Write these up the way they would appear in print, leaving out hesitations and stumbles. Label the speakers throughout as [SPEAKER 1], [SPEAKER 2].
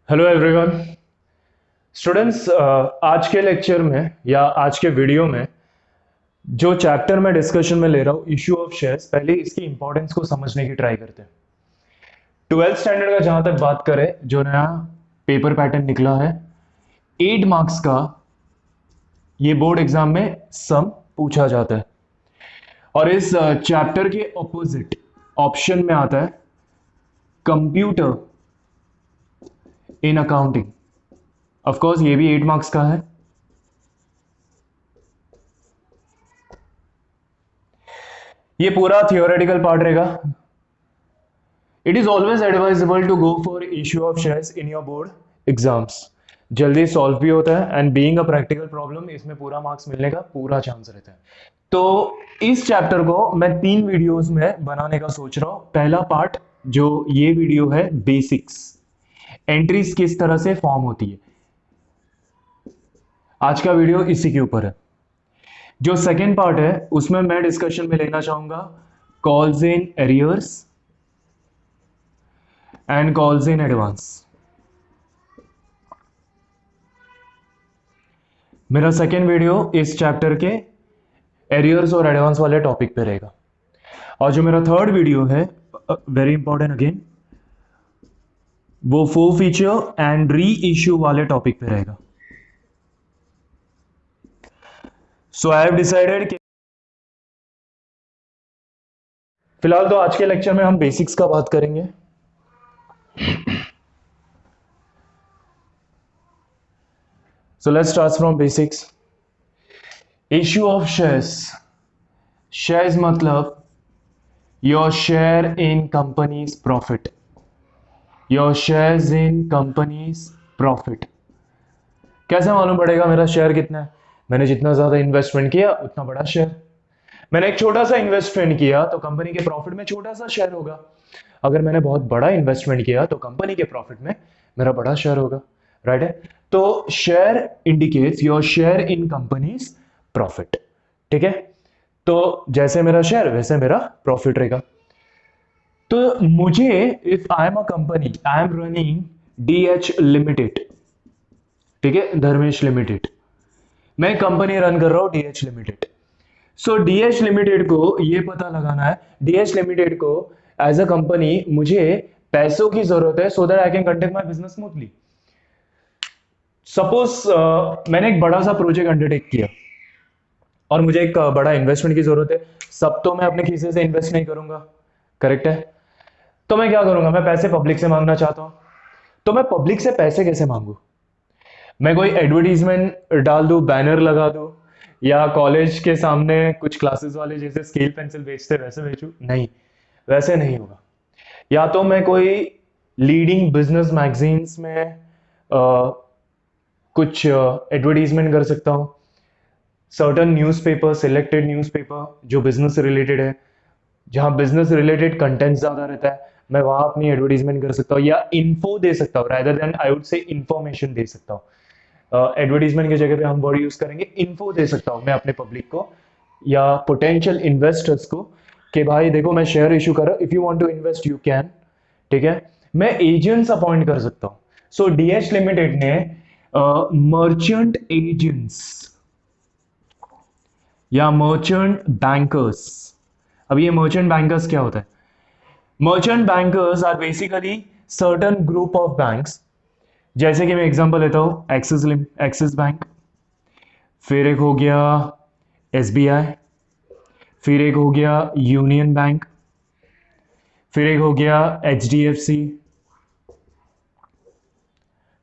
[SPEAKER 1] Hello everyone students. आज के lecture में या आज के वीडियो में जो चैप्टर मैं डिस्कशन में ले रहा हूँ इश्यू ऑफ शेयर्स, पहले इसकी इंपॉर्टेंस को समझने की ट्राई करते हैं। 12th स्टैंडर्ड का जहां तक बात करें, जो नया पेपर पैटर्न निकला है 8 मार्क्स का, ये बोर्ड एग्जाम में सम पूछा जाता है और इस चैप्टर के ऑपोजिट ऑप्शन में आता है computer in accounting. Of course ये भी 8 मार्क्स का है। ये पूरा थियोरेटिकल पार्ट रहेगा। It is always advisable to go for issue of shares in your board exams. जल्दी सॉल्व भी होता है and being a practical problem, इसमें पूरा मार्क्स मिलने का पूरा चांस रहता है। तो इस चैप्टर को मैं 3 वीडियोस में बनाने का सोच रहा हूं। पहला पार्ट जो ये वीडियो है, बेसिक्स, एंट्रीज किस तरह से फॉर्म होती है, आज का वीडियो इसी के ऊपर है। जो सेकेंड पार्ट है उसमें मैं डिस्कशन में लेना चाहूंगा calls in arrears and calls in advance. मेरा सेकेंड वीडियो इस चैप्टर के एरियर्स और एडवांस वाले टॉपिक पे रहेगा। और जो मेरा थर्ड वीडियो है, वेरी इंपॉर्टेंट अगेन, वो four feature and re issue वाले टॉपिक पे रहेगा। सो आई हैव डिसाइडेड कि फिलहाल तो आज के लेक्चर में हम बेसिक्स का बात करेंगे। So let's start from basics. Issue of shares. Shares मतलब your share in company's profit. Your shares in company's profit. कैसे मालूम पड़ेगा मेरा शेयर कितना है? मैंने जितना ज्यादा इन्वेस्टमेंट किया उतना बड़ा शेयर। मैंने एक छोटा सा इन्वेस्टमेंट किया तो कंपनी के प्रॉफिट में छोटा सा शेयर होगा। अगर मैंने बहुत बड़ा इन्वेस्टमेंट किया तो कंपनी के प्रॉफिट में मेरा बड़ा शेयर होगा। राइट है? तो share indicates your share in companies profit. ठीक है? तो जैसे मेरा शेयर वैसे मेरा प्रॉफिट रहेगा। तो मुझे, if I am a company, I am running DH limited, ठीक है, धर्मेश लिमिटेड, मैं कंपनी रन कर रहा हूं DH limited. So DH limited को ये पता लगाना है, डीएच लिमिटेड को एज अ कंपनी मुझे पैसों की जरूरत है so that I can conduct my business smoothly. Suppose मैंने एक बड़ा सा प्रोजेक्ट अंडरटेक किया और मुझे एक बड़ा इन्वेस्टमेंट की जरूरत है। सब तो मैं अपने खीसे से इन्वेस्ट नहीं करूंगा, करेक्ट है? तो मैं क्या करूंगा, मैं पैसे पब्लिक से मांगना चाहता हूं। तो मैं पब्लिक से पैसे कैसे मांगू? मैं कोई एडवर्टीजमेंट डाल दूं, बैनर लगा दूं, या कॉलेज के सामने कुछ क्लासेस वाले जैसे स्केल पेंसिल बेचते वैसे बेचूं? नहीं, वैसे नहीं होगा। या तो मैं कोई लीडिंग बिजनेस मैगजीन्स में कुछ एडवर्टीजमेंट कर सकता हूं। सर्टन न्यूज़पेपर, सिलेक्टेड न्यूज़पेपर जो बिजनेस से रिलेटेड है, जहां बिजनेस रिलेटेड कंटेंट ज्यादा रहता है, मैं वहां अपनी एडवर्टीजमेंट कर सकता हूँ या इन्फो दे सकता हूँ। Rather than I would say information दे सकता हूँ। एडवर्टीजमेंट की जगह पे हम वर्ड यूज करेंगे इन्फो दे सकता हूँ मैं अपने पब्लिक को या पोटेंशियल इन्वेस्टर्स को कि भाई देखो मैं शेयर इशू कर रहा हूँ, if you want to invest you can. ठीक है? मैं एजेंट्स अपॉइंट कर सकता हूँ। सो डीएच लिमिटेड ने मर्चेंट एजेंट्स या मर्चेंट बैंकर्स, अब ये मर्चेंट बैंकर्स क्या होता है? Merchant bankers are basically certain group of banks. जैसे कि मैं एग्जांपल लेता हूं, एक्सिस बैंक, फिर एक हो गया एसबीआई, फिर एक हो गया यूनियन बैंक, फिर एक हो गया एचडीएफसी।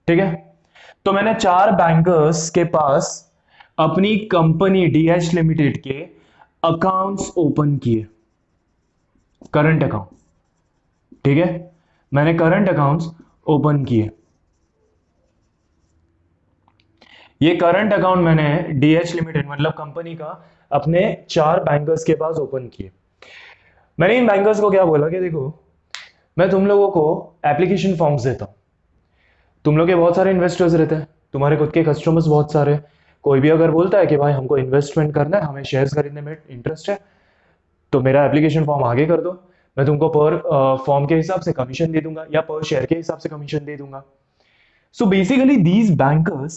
[SPEAKER 1] ठीक है? तो मैंने 4 बैंकर्स के पास अपनी कंपनी डीएच लिमिटेड के अकाउंट्स ओपन किए, करंट अकाउंट। ठीक है? मैंने करंट अकाउंट्स ओपन किए। ये करंट अकाउंट मैंने डीएच लिमिटेड मतलब कंपनी का अपने 4 बैंकर्स के पास ओपन किए। मैंने इन बैंकर्स को क्या बोला कि देखो मैं तुम लोगों को एप्लीकेशन फॉर्म्स देता हूं। तुम लोग के बहुत सारे इन्वेस्टर्स रहते हैं, तुम्हारे खुद के कस्टमर्स बहुत सारे हैं। कोई भी अगर बोलता है कि भाई हमको इन्वेस्टमेंट करना है, हमें शेयर्स खरीदने में इंटरेस्ट है, तो मेरा एप्लीकेशन फॉर्म आगे कर दो। मैं तुमको पर फॉर्म के हिसाब से कमीशन दे दूंगा या पर शेयर के हिसाब से कमीशन दे दूंगा। So basically these bankers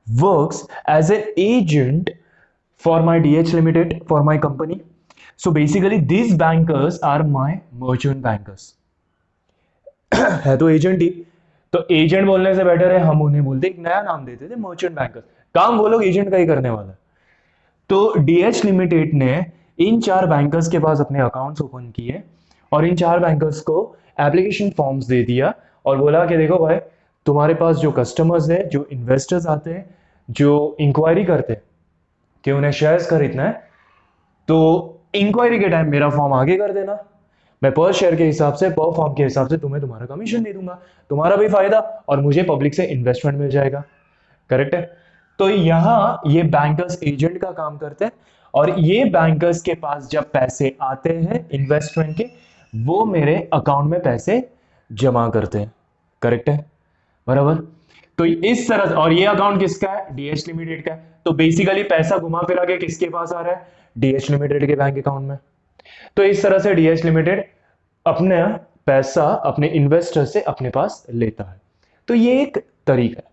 [SPEAKER 1] works as an agent for my DH Limited, for my company. So basically these bankers are my merchant bankers. है तो एजेंट ही, तो एजेंट बोलने से बेटर है हम उन्हें बोलते, एक नया नाम देते थे मर्चेंट बैंकर्स, काम वो लोग एजेंट का ही करने वाला है। तो डीएच लिमिटेड ने इन चार बैंकर्स के पास अपने अकाउंट्स ओपन किए और इन चार बैंकर्स को एप्लीकेशन फॉर्म्स दे दिया और बोला कि देखो भाई, तुम्हारे पास जो कस्टमर्स है, जो इन्वेस्टर्स आते हैं, जो इंक्वायरी करते हैं कि उन्हें शेयर्स खरीदना है, तो इंक्वायरी के टाइम मेरा फॉर्म आगे कर देना, मैं पर शेयर के हिसाब से, पर फॉर्म के हिसाब से तुम्हें तुम्हारा कमीशन दे दूंगा, तुम्हारा भी फायदा और मुझे पब्लिक से इन्वेस्टमेंट मिल जाएगा। करेक्ट है? तो यहां ये बैंकर्स एजेंट का काम करते हैं और ये बैंकर्स के पास जब पैसे आते हैं इन्वेस्टमेंट के, वो मेरे अकाउंट में पैसे जमा करते हैं। करेक्ट है? बराबर। तो इस तरह, और ये अकाउंट किसका है? डीएच लिमिटेड का है। तो बेसिकली पैसा घुमा फिरा के किसके पास आ रहा है? डीएच लिमिटेड के बैंक अकाउंट में। तो इस तरह से डीएच लिमिटेड अपने पैसा अपने इन्वेस्टर से अपने पास लेता है। तो ये एक तरीका है।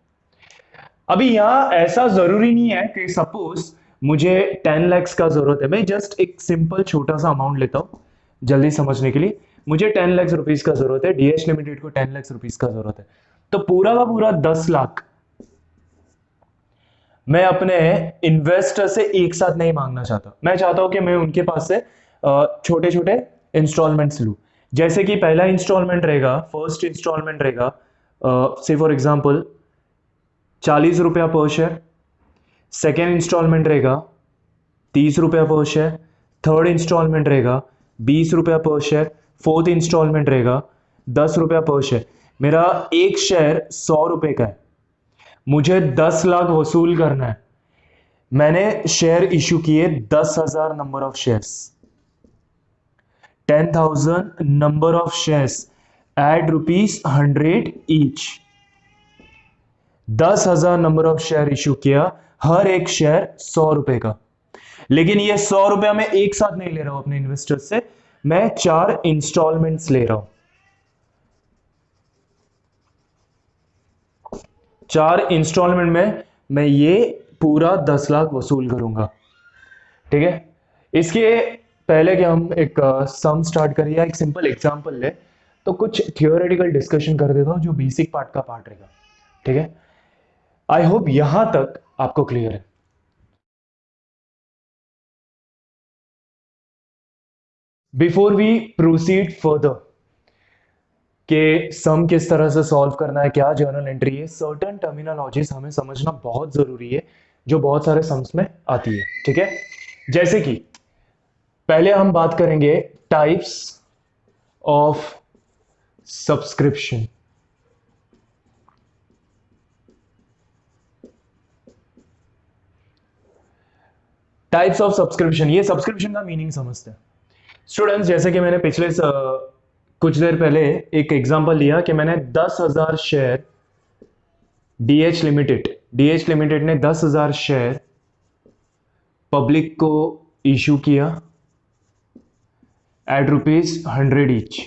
[SPEAKER 1] अभी यहां ऐसा जरूरी नहीं है कि सपोज मुझे 10 लाख का जरूरत है, मैं जस्ट एक सिंपल छोटा सा अमाउंट लेता हूं जल्दी समझने के लिए। मुझे 10 लाख रुपीस का जरूरत है, डीएच लिमिटेड को 10 लाख रुपीस का जरूरत है, तो पूरा का पूरा 10 लाख मैं अपने इन्वेस्टर से एक साथ नहीं मांगना चाहता। मैं चाहता हूं कि मैं उनके पास से छोटे छोटे इंस्टॉलमेंट्स लूं। जैसे कि पहला इंस्टॉलमेंट रहेगा, फर्स्ट इंस्टॉलमेंट रहेगा से फॉर एग्जांपल 40 रुपया पर शेयर, सेकेंड इंस्टॉलमेंट रहेगा 30 रुपया पर शेयर, थर्ड इंस्टॉलमेंट रहेगा 20 रुपया पर शेयर, फोर्थ इंस्टॉलमेंट रहेगा 10 रुपया पर शेयर। मेरा एक शेयर 100 रुपए का है, मुझे 10 लाख वसूल करना है। मैंने शेयर इशू किए 10,000 number of shares, 10,000 number of shares at ₹100 each. 10,000 number of share issue किया, हर एक शेयर 100 रुपए का। लेकिन ये 100 रुपया मैं एक साथ नहीं ले रहा हूं अपने इन्वेस्टर से, मैं 4 इंस्टॉलमेंट्स ले रहा हूं। 4 इंस्टॉलमेंट में मैं ये पूरा 10 लाख वसूल करूंगा। ठीक है? इसके पहले कि हम एक सम स्टार्ट करिए, एक सिंपल एग्जांपल ले, तो कुछ थियोरेटिकल डिस्कशन कर देता हूं जो बेसिक पार्ट का पार्ट रहेगा। ठीक है? आई होप यहां तक आपको क्लियर है। बिफोर वी प्रोसीड फर्दर कि सम किस तरह से सॉल्व करना है, क्या जर्नल एंट्री है, सर्टेन टर्मिनोलॉजीज हमें समझना बहुत जरूरी है जो बहुत सारे सम्स में आती है। ठीक है? जैसे कि पहले हम बात करेंगे types of subscription. Types of subscription, ये सब्सक्रिप्शन का मीनिंग समझते हैं स्टूडेंट्स। जैसे कि मैंने पिछले कुछ देर पहले एक एग्जांपल लिया कि मैंने 10,000 शेयर डीएच लिमिटेड ने 10,000 शेयर पब्लिक को इशू किया एट ₹100 ईच।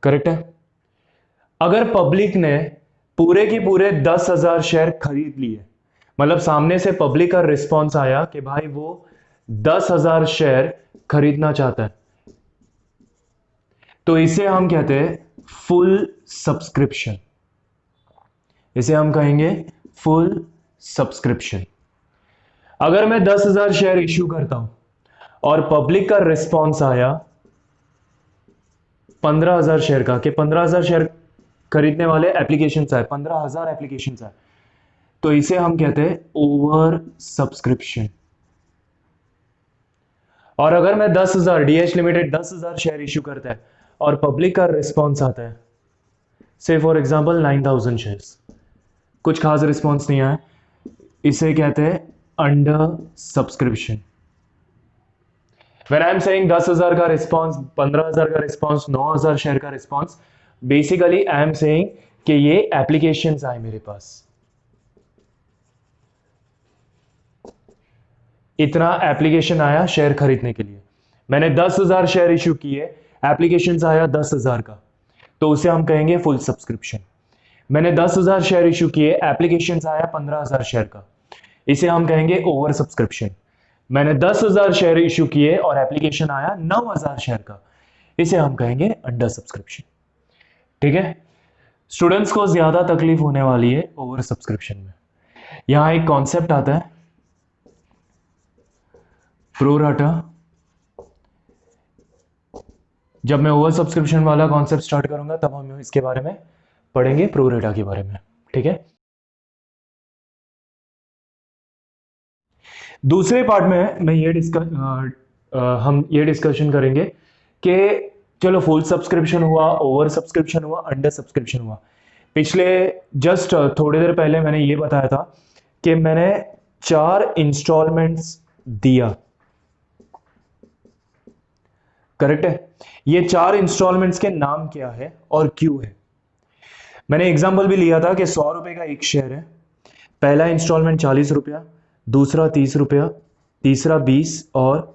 [SPEAKER 1] करेक्ट है? अगर पब्लिक ने पूरे के पूरे 10,000 शेयर खरीद लिए, मतलब सामने से पब्लिक का रिस्पॉन्स आया कि भाई वो 10,000 शेयर खरीदना चाहता है, तो इसे हम कहते हैं फुल सब्सक्रिप्शन। इसे हम कहेंगे फुल सब्सक्रिप्शन। अगर मैं 10,000 शेयर इश्यू करता हूं और पब्लिक का रिस्पॉन्स आया 15,000 शेयर का, कि 15,000 शेयर खरीदने वाले एप्लीकेशन आए, 15,000 एप्लीकेशन आए, तो इसे हम कहते हैं ओवर सब्सक्रिप्शन। और अगर मैं 10,000 डीएच लिमिटेड 10,000 शेयर इश्यू करता है और पब्लिक का रिस्पॉन्स आता है से फॉर एग्जांपल 9,000 शेयर्स, कुछ खास रिस्पॉन्स नहीं आया, इसे कहते हैं under subscription. When I am saying 10,000 का रिस्पॉन्स, 15,000 का रिस्पॉन्स, 9,000 शेयर का response, basically I am saying कि ये एप्लीकेशंस आए मेरे पास, इतना एप्लीकेशन आया शेयर खरीदने के लिए, मैंने 10,000 शेयर इश्यू किए, एप्लीकेशंस आया 10,000 का, तो उसे हम कहेंगे फुल सब्सक्रिप्शन। मैंने 10,000 शेयर इशू किए, एप्लीकेशन आया 15,000 शेयर का, इसे हम कहेंगे ओवर सब्सक्रिप्शन। मैंने 10,000 शेयर इशू किए और एप्लीकेशन आया 9,000 शेयर का, इसे हम कहेंगे अंडर सब्सक्रिप्शन। ठीक है, स्टूडेंट्स को ज्यादा तकलीफ होने वाली है ओवर सब्सक्रिप्शन में। यहां एक कॉन्सेप्ट आता है प्रोराटा। जब मैं ओवर सब्सक्रिप्शन वाला कॉन्सेप्ट स्टार्ट करूंगा तब हम इसके बारे में पढ़ेंगे, प्रोरेटा के बारे में। ठीक है, दूसरे पार्ट में मैं हम ये डिस्कशन करेंगे कि चलो फुल सब्सक्रिप्शन हुआ, ओवर सब्सक्रिप्शन हुआ, अंडर सब्सक्रिप्शन हुआ। पिछले जस्ट थोड़ी देर पहले मैंने ये बताया था कि मैंने 4 इंस्टॉलमेंट्स दिया, करेक्ट है। ये 4 इंस्टॉलमेंट्स के नाम क्या है और क्यों है। मैंने एग्जांपल भी लिया था कि 100 रुपए का एक शेयर है, पहला इंस्टॉलमेंट 40 रुपया, दूसरा 30 रुपया, तीसरा 20 और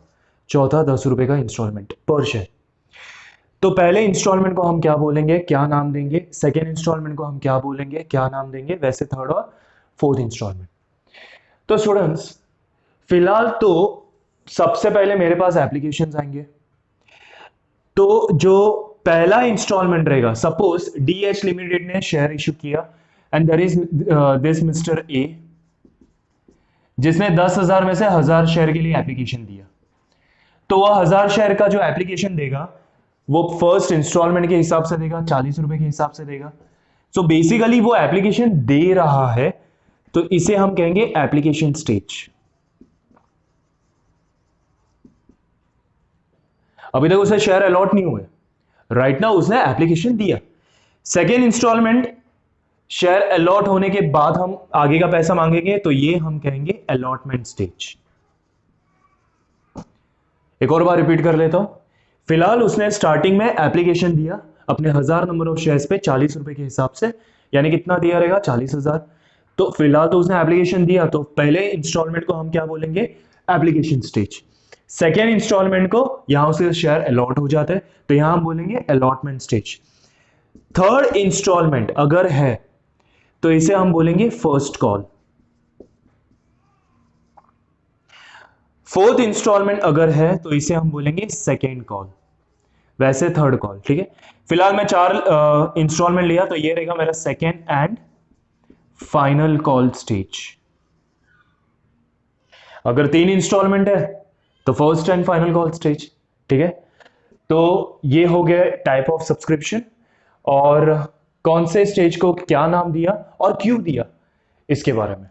[SPEAKER 1] चौथा 10 रुपए का इंस्टॉलमेंट पर शेयर। तो पहले इंस्टॉलमेंट को हम क्या बोलेंगे, क्या नाम देंगे, सेकेंड इंस्टॉलमेंट को हम क्या बोलेंगे, क्या नाम देंगे, वैसे थर्ड और फोर्थ इंस्टॉलमेंट। तो स्टूडेंट्स फिलहाल तो सबसे पहले मेरे पास एप्लीकेशंस आएंगे। तो जो पहला इंस्टॉलमेंट रहेगा, सपोज डीएच लिमिटेड ने शेयर इशू किया and there is this mister A जिसने 10,000 में से 1,000 शेयर के लिए एप्लीकेशन दिया। तो वह 1,000 शेयर का जो एप्लीकेशन देगा वो फर्स्ट इंस्टॉलमेंट के हिसाब से देगा, 40 रुपए के हिसाब से देगा। सो बेसिकली वो एप्लीकेशन दे रहा है, तो इसे हम कहेंगे एप्लीकेशन स्टेज। अभी तक उसे शेयर अलॉट नहीं हुए, राइट नाउ उसने एप्लीकेशन दिया। सेकेंड इंस्टॉलमेंट शेयर अलॉट होने के बाद हम आगे का पैसा मांगेंगे, तो ये हम कहेंगे अलॉटमेंट स्टेज। एक और बार रिपीट कर लेता हूं। फिलहाल उसने स्टार्टिंग में एप्लीकेशन दिया अपने 1,000 नंबर ऑफ शेयर्स पे 40 रुपए के हिसाब से, यानी कितना दिया रहेगा, 40,000। तो फिलहाल तो उसने एप्लीकेशन दिया, तो पहले इंस्टॉलमेंट को हम क्या बोलेंगे, एप्लीकेशन स्टेज। सेकेंड इंस्टॉलमेंट को यहां उसके शेयर अलॉट हो जाते हैं, तो यहां हम बोलेंगे अलॉटमेंट स्टेज। थर्ड इंस्टॉलमेंट अगर है तो इसे हम बोलेंगे फर्स्ट कॉल। फोर्थ इंस्टॉलमेंट अगर है तो इसे हम बोलेंगे सेकेंड कॉल, वैसे थर्ड कॉल। ठीक है, फिलहाल मैं 4 इंस्टॉलमेंट लिया, तो ये रहेगा मेरा second and final call stage. अगर 3 इंस्टॉलमेंट है तो first and final call stage. ठीक है, तो ये हो गया टाइप ऑफ सब्सक्रिप्शन और कौन से स्टेज को क्या नाम दिया और क्यों दिया इसके बारे में।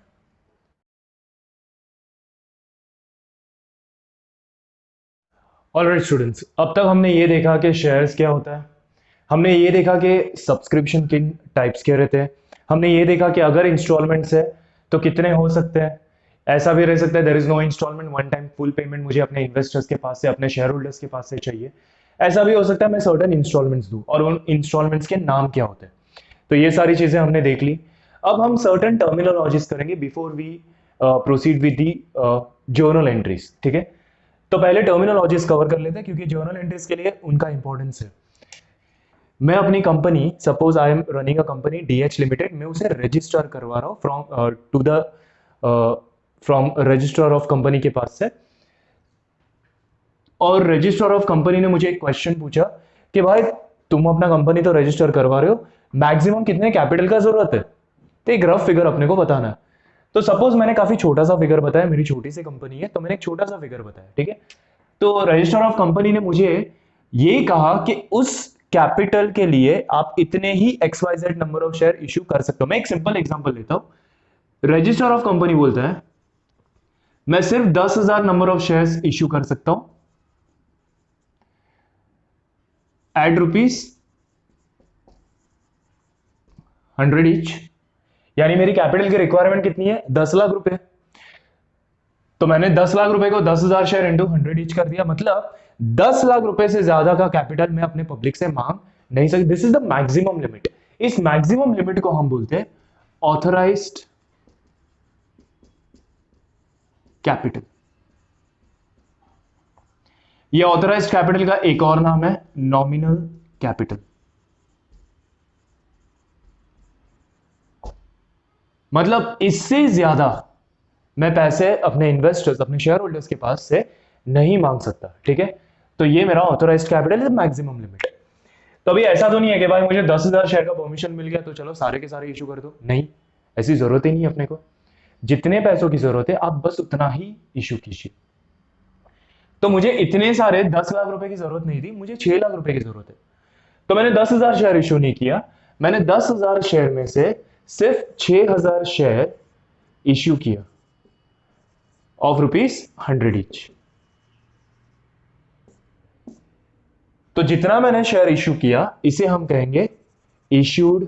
[SPEAKER 1] ऑलराइट स्टूडेंट्स, अब तक हमने ये देखा कि शेयर्स क्या होता है, हमने ये देखा कि सब्सक्रिप्शन किन टाइप्स के रहते हैं, हमने ये देखा कि अगर इंस्टॉलमेंट्स है तो कितने हो सकते हैं। ऐसा भी रह सकता है there is no instalment, one time full payment मुझे अपने इन्वेस्टर्स के पास से, अपने शेयर होल्डर्स के पास से चाहिए। ऐसा भी हो सकता है मैं सर्टेन इंस्टॉलमेंट्स दूं और उन इंस्टॉलमेंट्स के नाम क्या होते हैं। तो ये सारी चीजें हमने देख ली। अब हम सर्टेन टर्मिनोलॉजीज करेंगे before we proceed with the journal entries. ठीक है, तो पहले टर्मिनोलॉजीज कवर कर लेते हैं क्योंकि जर्नल एंट्रीज के लिए उनका इंपॉर्टेंस है। मैं अपनी company, suppose I am running a company DH limited, मैं उसे रजिस्टर करवा रहा हूँ from to the from registrar of company के पास से। और रजिस्ट्रार ऑफ कंपनी ने मुझे एक क्वेश्चन पूछा कि भाई तुम अपना कंपनी तो रजिस्टर करवा रहे हो, मैक्सिमम कितने कैपिटल का जरूरत है, तो एक रफ फिगर अपने को बताना है। तो सपोज मैंने काफी छोटा सा फिगर बताया, मेरी छोटी सी कंपनी है तो मैंने एक छोटा सा फिगर बताया। ठीक है, तो रजिस्ट्रार ऑफ कंपनी ने मुझे ये कहा कि उस कैपिटल के लिए आप इतने ही XYZ number of share issue कर सकते हो। मैं एक सिंपल एग्जांपल लेता हूं। रजिस्ट्रार ऑफ कंपनी बोलता है मैं सिर्फ 10,000 नंबर ऑफ शेयर्स इश्यू कर सकता हूं एट ₹100 ईच, यानी मेरी कैपिटल की रिक्वायरमेंट कितनी है, 10 लाख रुपए। तो मैंने 10 लाख रुपए को 10,000 शेयर इंटू 100 ईच कर दिया, मतलब 10 लाख रुपए से ज्यादा का कैपिटल मैं अपने पब्लिक से मांग नहीं सकती। This is the maximum limit. इस मैक्सिमम लिमिट को हम बोलते हैं ऑथराइज्ड कैपिटल। ये ऑथराइज्ड कैपिटल का एक और नाम है नॉमिनल कैपिटल। मतलब इससे ज्यादा मैं पैसे अपने इन्वेस्टर्स, अपने शेयर होल्डर्स के पास से नहीं मांग सकता, ठीक है। तो ये मेरा authorised capital is maximum limit. तो अभी ऐसा तो नहीं है कि भाई मुझे 10,000 शेयर का परमिशन मिल गया तो चलो सारे के सारे इशू कर दो, नहीं, ऐसी जरूरत ही नहीं है अपने को। जितने पैसों की जरूरत है आप बस उतना ही इशू कीजिए। तो मुझे इतने सारे 10 लाख रुपए की जरूरत नहीं थी, मुझे 6 लाख रुपए की जरूरत है। तो मैंने 10,000 शेयर इशू नहीं किया, मैंने 10,000 शेयर में से सिर्फ 6,000 शेयर इशू किया ऑफ ₹100 ईच। तो जितना मैंने शेयर इशू किया इसे हम कहेंगे इश्यूड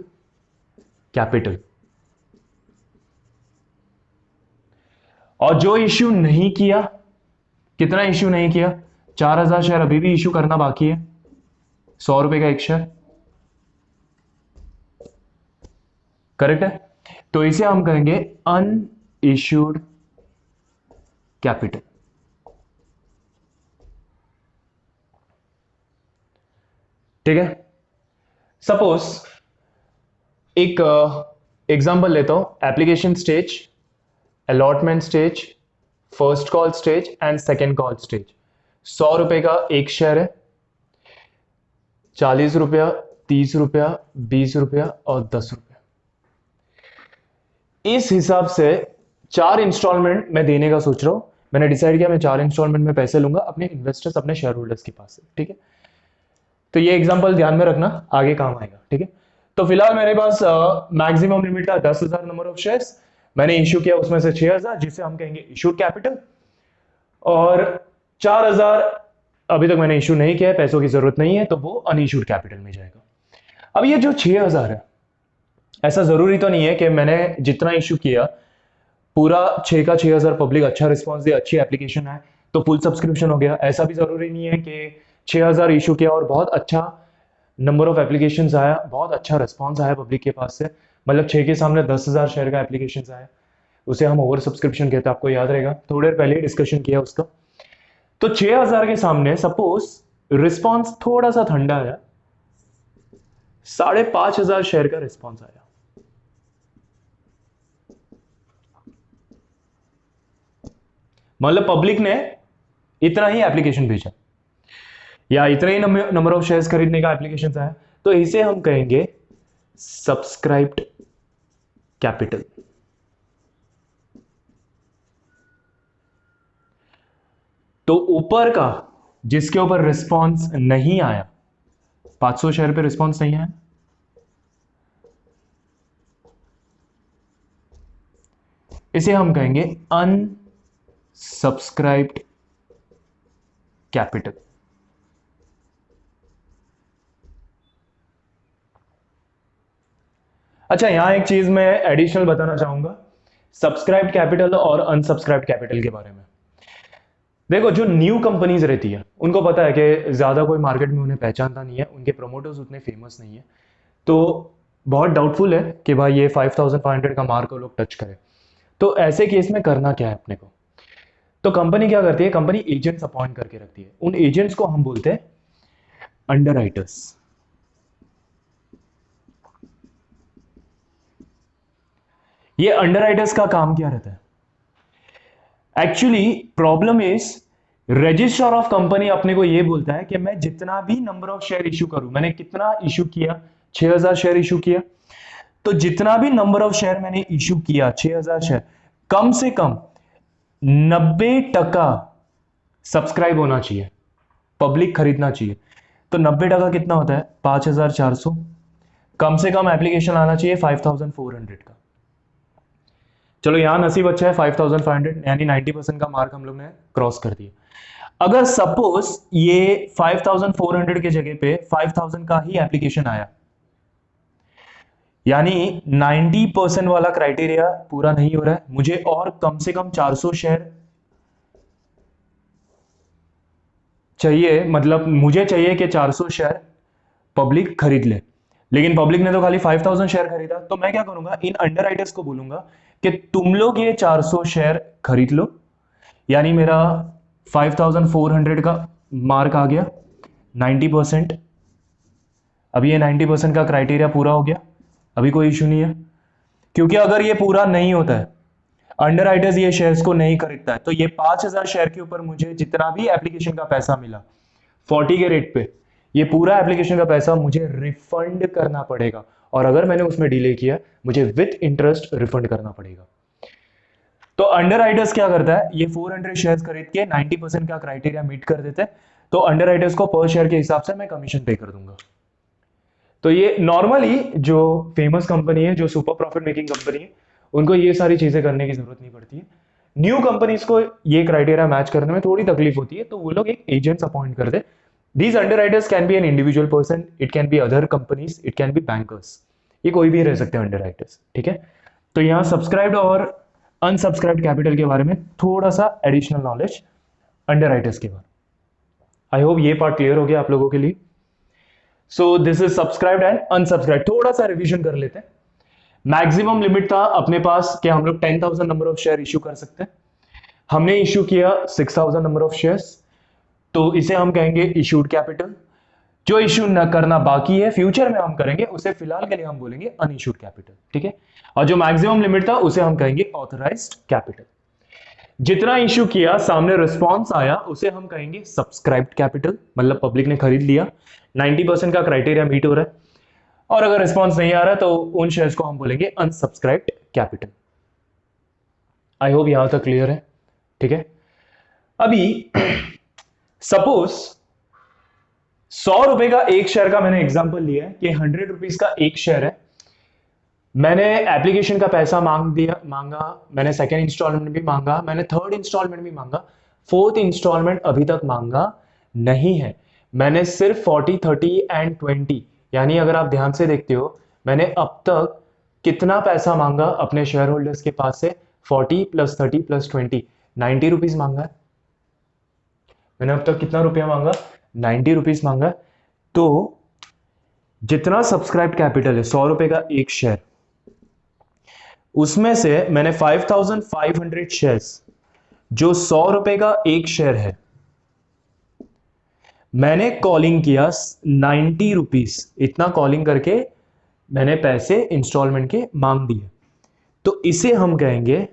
[SPEAKER 1] कैपिटल। और जो इश्यू नहीं किया, कितना इश्यू नहीं किया, 4,000 शेयर अभी भी इश्यू करना बाकी है, ₹100 का एक शेयर, करेक्ट है। तो इसे हम कहेंगे अनइश्यूड कैपिटल। ठीक है। सपोज एक एग्जांपल लेता हूं, application stage, allotment stage, first call stage and second call stage. ₹100 का एक शेयर है, ₹40, ₹30, ₹20 और ₹10। इस हिसाब से 4 इंस्टॉलमेंट मैं देने का सोच रहा हूं। मैंने डिसाइड किया मैं 4 इंस्टॉलमेंट में पैसे लूंगा अपने इन्वेस्टर्स, अपने शेयर होल्डर्स के पास से, ठीक है। तो ये एग्जांपल ध्यान में रखना, आगे काम आएगा, ठीक है। तो फिलहाल मेरे पास मैक्सिमम लिमिट था 10,000 नंबर ऑफ शेयर्स, मैंने इश्यू किया उसमें से 6,000, जिसे हम कहेंगे इश्यूड कैपिटल। और 4,000 अभी तक मैंने इश्यू नहीं किया है, पैसों की जरूरत नहीं है, तो वो अनइश्यूड कैपिटल में जाएगा। अब ये जो 6,000 है, ऐसा जरूरी तो नहीं है कि मैंने जितना इश्यू किया पूरा 6 का 6,000 पब्लिक अच्छा रिस्पॉन्स दे, अच्छी एप्लीकेशन है तो फुल सब्सक्रिप्शन हो गया। ऐसा भी जरूरी नहीं है कि 6,000 इशू किया और बहुत अच्छा नंबर ऑफ एप्लीकेशन आया, बहुत अच्छा रिस्पॉन्स आया पब्लिक के पास से, मतलब 6 के सामने 10,000 शेयर का एप्लीकेशन आया, उसे हम ओवर सब्सक्रिप्शन कहते हैं, आपको याद रहेगा, थोड़ी देर पहले ही डिस्कशन किया उसका। तो 6,000 के सामने सपोज रिस्पॉन्स थोड़ा सा ठंडा आया, 5,500 शेयर का रिस्पॉन्स आया। मतलब पब्लिक ने इतना ही एप्लीकेशन भेजा या इतना ही नंबर ऑफ शेयर्स खरीदने का एप्लीकेशन आया, तो इसे हम कहेंगे सब्सक्राइब्ड कैपिटल। तो ऊपर का जिसके ऊपर रिस्पॉन्स नहीं आया, 500 शेयर पे रिस्पॉन्स नहीं आया, इसे हम कहेंगे अनसब्सक्राइब्ड कैपिटल। अच्छा, यहां एक चीज मैं एडिशनल बताना चाहूंगा सब्सक्राइब्ड कैपिटल और अनसब्सक्राइब्ड कैपिटल के बारे में। देखो, जो न्यू कंपनीज रहती है उनको पता है कि ज्यादा कोई मार्केट में उन्हें पहचानता नहीं है, उनके प्रमोटर्स उतने फेमस नहीं है, तो बहुत डाउटफुल है कि भाई ये 5,500 का मार्क लोग टच करें। तो ऐसे केस में करना क्या है अपने को, तो कंपनी क्या करती है, कंपनी एजेंट्स अपॉइंट करके रखती है, उन एजेंट्स को हम बोलते हैं अंडरराइटर्स। ये अंडरराइटर्स का काम क्या रहता है, actually problem is registrar of company अपने को ये बोलता है कि मैं जितना भी नंबर ऑफ शेयर इशू करूं, मैंने कितना इशू किया, 6,000 शेयर इशू किया, तो जितना भी नंबर ऑफ शेयर मैंने इशू किया 6,000 शेयर, कम से कम 90% सब्सक्राइब होना चाहिए, पब्लिक खरीदना चाहिए। तो 90% कितना होता है, 5,400। कम से कम एप्लीकेशन आना चाहिए 5,400 का। चलो यहां नसीब अच्छा है, 5,500 यानी 90% का मार्क हम लोग ने क्रॉस कर दिया। अगर सपोज ये 5,400 के जगह पे 5,000 का ही एप्लीकेशन आया, यानी 90% वाला क्राइटेरिया पूरा नहीं हो रहा है, मुझे और कम से कम 400 शेयर चाहिए, मतलब मुझे चाहिए कि 400 शेयर पब्लिक खरीद ले, लेकिन पब्लिक ने तो खाली 5,000 शेयर खरीदा। तो मैं क्या करूंगा, इन अंडरराइटर्स को बोलूंगा कि तुम लोग ये 400 शेयर खरीद लो, यानी मेरा 5,400 का मार्क आ गया, 90%। अब ये 90% का क्राइटेरिया पूरा हो गया, अभी कोई इशू नहीं है। क्योंकि अगर ये पूरा नहीं होता है, अंडर राइटर्स ये शेयर्स को नहीं खरीदता है, तो ये 5,000 शेयर के ऊपर मुझे जितना भी एप्लीकेशन का पैसा मिला 40 के रेट पे, ये पूरा एप्लीकेशन का पैसा मुझे रिफंड करना पड़ेगा, और अगर मैंने उसमें डिले किया मुझे विथ इंटरेस्ट रिफंड करना पड़ेगा। तो अंडर राइटर्स क्या करता है, ये 400 शेयर्स खरीद के 90% का क्राइटेरिया मीट कर देते हैं, तो अंडर राइटर्स को पर शेयर के हिसाब से मैं कमीशन पे कर दूंगा। तो ये नॉर्मली जो फेमस कंपनी है, जो सुपर प्रॉफिट मेकिंग कंपनी है, उनको ये सारी चीजें करने की जरूरत नहीं पड़ती है। न्यू कंपनीज को ये क्राइटेरिया मैच करने में थोड़ी तकलीफ होती है, तो वो लोग एक एजेंट्स अपॉइंट कर दे। These underwriters can be an individual person, it can be other companies, it can be bankers, ये कोई भी रह सकते हैं अंडरराइटर्स, ठीक है। तो यहाँ सब्सक्राइब्ड और अनसब्सक्राइब्ड कैपिटल के बारे में थोड़ा सा एडिशनल नॉलेज अंडरराइटर्स के बारे में। आई होप ये पार्ट क्लियर हो गया आप लोगों के लिए। So this is subscribed and unsubscribed. थोड़ा सा रिवीजन कर लेते हैं। मैक्सिमम लिमिट था अपने पास कि हम लोग 10,000 नंबर ऑफ शेयर इश्यू कर सकते हैं। हमने इश्यू किया 6,000 नंबर ऑफ शेयर्स, तो इसे हम कहेंगे इश्यूड कैपिटल। जो इश्यू न करना बाकी है, फ्यूचर में हम करेंगे, उसे फिलहाल के लिए हम बोलेंगे अनइश्यूड कैपिटल, ठीक है। और जो मैक्सिमम लिमिट था उसे हम कहेंगे ऑथराइज्ड कैपिटल। जितना इश्यू किया सामने रिस्पॉन्स आया उसे हम कहेंगे सब्सक्राइब्ड कैपिटल, मतलब पब्लिक ने खरीद लिया, 90% का क्राइटेरिया मीट हो रहा है। और अगर रिस्पॉन्स नहीं आ रहा तो उन शेयर्स को हम बोलेंगे अनसब्सक्राइब्ड कैपिटल। आई होप यहां तक क्लियर है, ठीक है। अभी सपोज 100 रुपए का एक शेयर का मैंने एग्जांपल लिया है कि 100 रुपीज का एक शेयर है। मैंने एप्लीकेशन का पैसा मांगा, मैंने सेकेंड इंस्टॉलमेंट भी मांगा, मैंने थर्ड इंस्टॉलमेंट भी मांगा, फोर्थ इंस्टॉलमेंट अभी तक मांगा नहीं है। मैंने सिर्फ 40, 30 एंड 20, यानी अगर आप ध्यान से देखते हो मैंने अब तक कितना पैसा मांगा अपने शेयर होल्डर्स के पास से, 40 + 30 + 20, 90 रुपीज मांगा है। मैंने अब तक कितना रुपया मांगा, 90 रुपीज मांगा। तो जितना सब्सक्राइब कैपिटल है 100 रुपए का एक शेयर, उसमें से मैंने 5,500 शेयर्स, जो 100 रुपए का एक शेयर है, मैंने कॉलिंग किया 90 रुपीज। इतना कॉलिंग करके मैंने पैसे इंस्टॉलमेंट के मांग दिए, तो इसे हम कहेंगे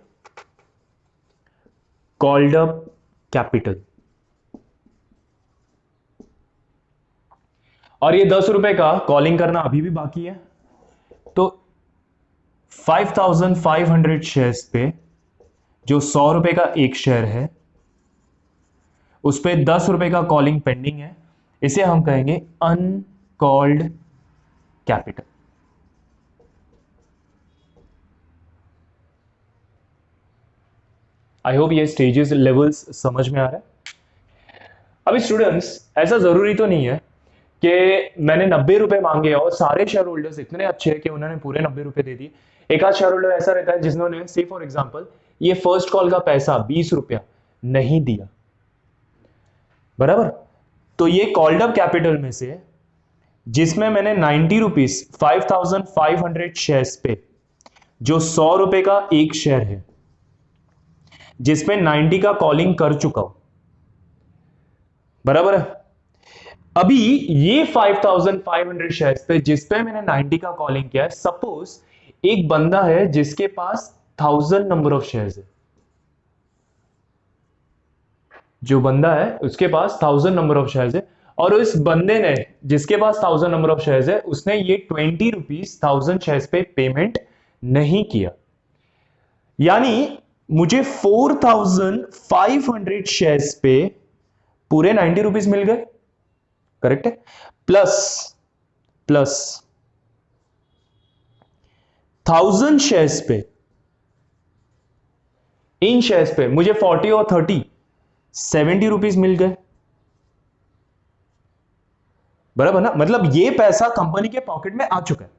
[SPEAKER 1] कॉल्ड अप कैपिटल। और ये 10 रुपए का कॉलिंग करना अभी भी बाकी है, तो 5,500 शेयर्स पे जो 100 रुपए का एक शेयर है, उस पे 10 रुपए का कॉलिंग पेंडिंग है, इसे हम कहेंगे अनकॉल्ड कैपिटल। आई होप ये स्टेजेस लेवल्स समझ में आ रहा है। अभी स्टूडेंट्स, ऐसा जरूरी तो नहीं है कि मैंने 90 रुपए मांगे और सारे शेयर होल्डर्स इतने अच्छे हैं कि उन्होंने पूरे 90 रुपए दे दिए। एक आध शेयर होल्डर ऐसा रहता है जिन्होंने से फॉर एग्जांपल ये फर्स्ट कॉल का पैसा 20 रुपया नहीं दिया, बराबर। तो ये कॉल्ड अप कैपिटल में से जिसमें मैंने 90 रुपीज 5,500 शेयर्स पे जो 100 रुपए का एक शेयर है, जिसमें 90 का कॉलिंग कर चुका हूं, बराबर है। अभी ये 5,500 शेयर्स पे जिस पे मैंने 90 का कॉलिंग किया है, सपोज एक बंदा है जिसके पास 1000 नंबर ऑफ शेयर्स है, जो बंदा है उसके पास 1000 नंबर ऑफ शेयर्स है, और उस बंदे ने जिसके पास 1000 नंबर ऑफ शेयर्स है उसने ये 20 रुपीज 1000 शेयर्स पे पेमेंट नहीं किया, यानी मुझे 4,500 शेयर्स पे पूरे 90 रुपीज मिल गए, करेक्ट है। प्लस 1000 शेयर्स पे, इन शेयर्स पे मुझे 40 और 30 70 रुपीज मिल गए, बराबर ना। मतलब ये पैसा कंपनी के पॉकेट में आ चुका है।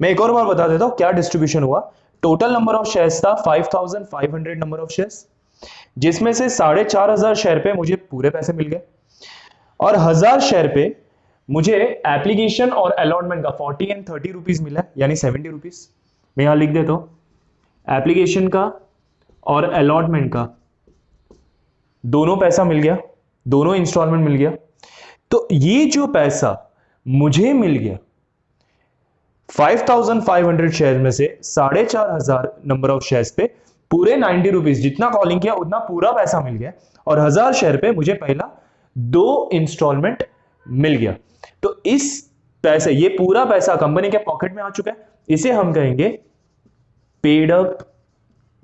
[SPEAKER 1] मैं एक और बार बता देता हूं क्या डिस्ट्रीब्यूशन हुआ। टोटल नंबर ऑफ शेयर्स था 5,500 नंबर ऑफ शेयर्स, जिसमें से 4,500 शेयर पे मुझे पूरे पैसे मिल गए, और 1000 शेयर पे मुझे एप्लीकेशन और अलॉटमेंट का 40 एंड 30 रुपीज मिला, यानी 70 रुपीज। मैं यहां लिख देता हूं, एप्लीकेशन का और अलॉटमेंट का दोनों पैसा मिल गया, दोनों इंस्टॉलमेंट मिल गया। तो ये जो पैसा मुझे मिल गया 5,500 शेयर में से 4,500 नंबर ऑफ शेयर्स पे पूरे 90 रुपीज, जितना कॉलिंग किया उतना पूरा पैसा मिल गया, और 1000 शेयर पे मुझे पहला 2 इंस्टॉलमेंट मिल गया। तो इस पैसे, ये पूरा पैसा कंपनी के पॉकेट में आ चुका है, इसे हम कहेंगे पेड अप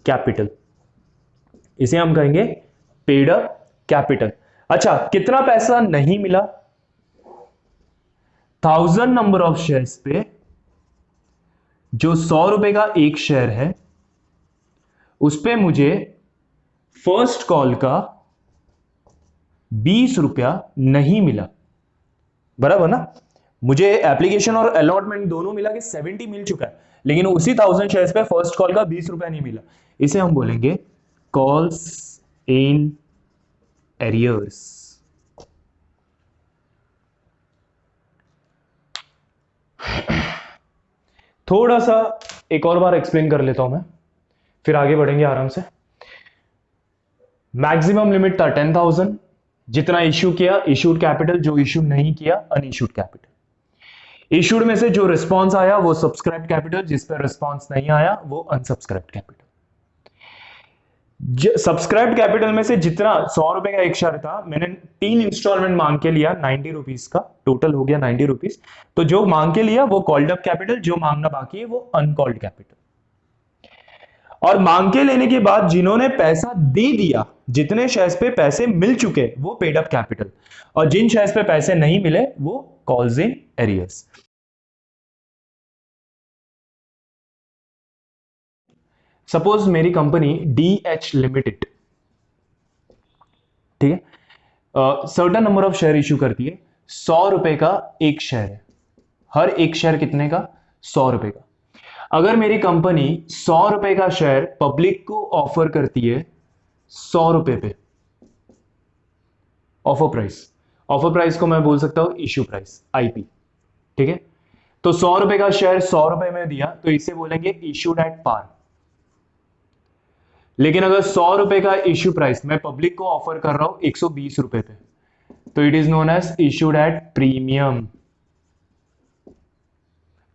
[SPEAKER 1] कैपिटल। इसे हम कहेंगे पेड अप कैपिटल। अच्छा, कितना पैसा नहीं मिला? 1000 नंबर ऑफ शेयर्स पे जो 100 रुपए का एक शेयर है, उस पे मुझे फर्स्ट कॉल का 20 रुपया नहीं मिला, बराबर ना? मुझे एप्लीकेशन और अलॉटमेंट दोनों मिला के 70 मिल चुका है, लेकिन उसी 1000 शेयर्स पे फर्स्ट कॉल का 20 रुपया नहीं मिला। इसे हम बोलेंगे कॉल्स इन एरियर्स। थोड़ा सा एक और बार एक्सप्लेन कर लेता हूं मैं, फिर आगे बढ़ेंगे आराम से। मैक्सिमम लिमिट था 10,000, जितना इश्यू किया इश्यूड कैपिटल, जो इश्यू नहीं किया अनइश्यूड कैपिटल। इश्यूड में से जो रिस्पॉन्स आया वो सब्सक्राइब्ड कैपिटल, जिस पर रिस्पॉन्स नहीं आया वो अनसब्सक्राइब्ड कैपिटल। सब्सक्राइब्ड कैपिटल में से जितना 100 रुपए का एक शेयर था, मैंने 3 इंस्टॉलमेंट मांग के लिया 90 रुपीज का, टोटल हो गया 90 रुपीज। तो जो मांग के लिया वो कॉल्ड अप कैपिटल, जो मांगना बाकी है वो अनकॉल्ड कैपिटल। और मांग के लेने के बाद जिन्होंने पैसा दे दिया, जितने शेयर्स पे पैसे मिल चुके वो पेड अप कैपिटल, और जिन शेयर्स पे पैसे नहीं मिले वो कॉल्स इन एरियर्स। सपोज मेरी कंपनी DH लिमिटेड, ठीक है, certain number of share issue करती है, 100 रुपए का एक शेयर है, हर एक शेयर कितने का? 100 रुपए का। अगर मेरी कंपनी 100 रुपए का शेयर पब्लिक को ऑफर करती है 100 रुपए पे, ऑफर प्राइस को मैं बोल सकता हूं इश्यू प्राइस, IP, ठीक है। तो 100 रुपए का शेयर 100 रुपए में दिया तो इसे बोलेंगे इश्यूड एट पार। लेकिन अगर 100 रुपए का इश्यू प्राइस मैं पब्लिक को ऑफर कर रहा हूं 120 रुपए पे, तो it is known as issued at premium,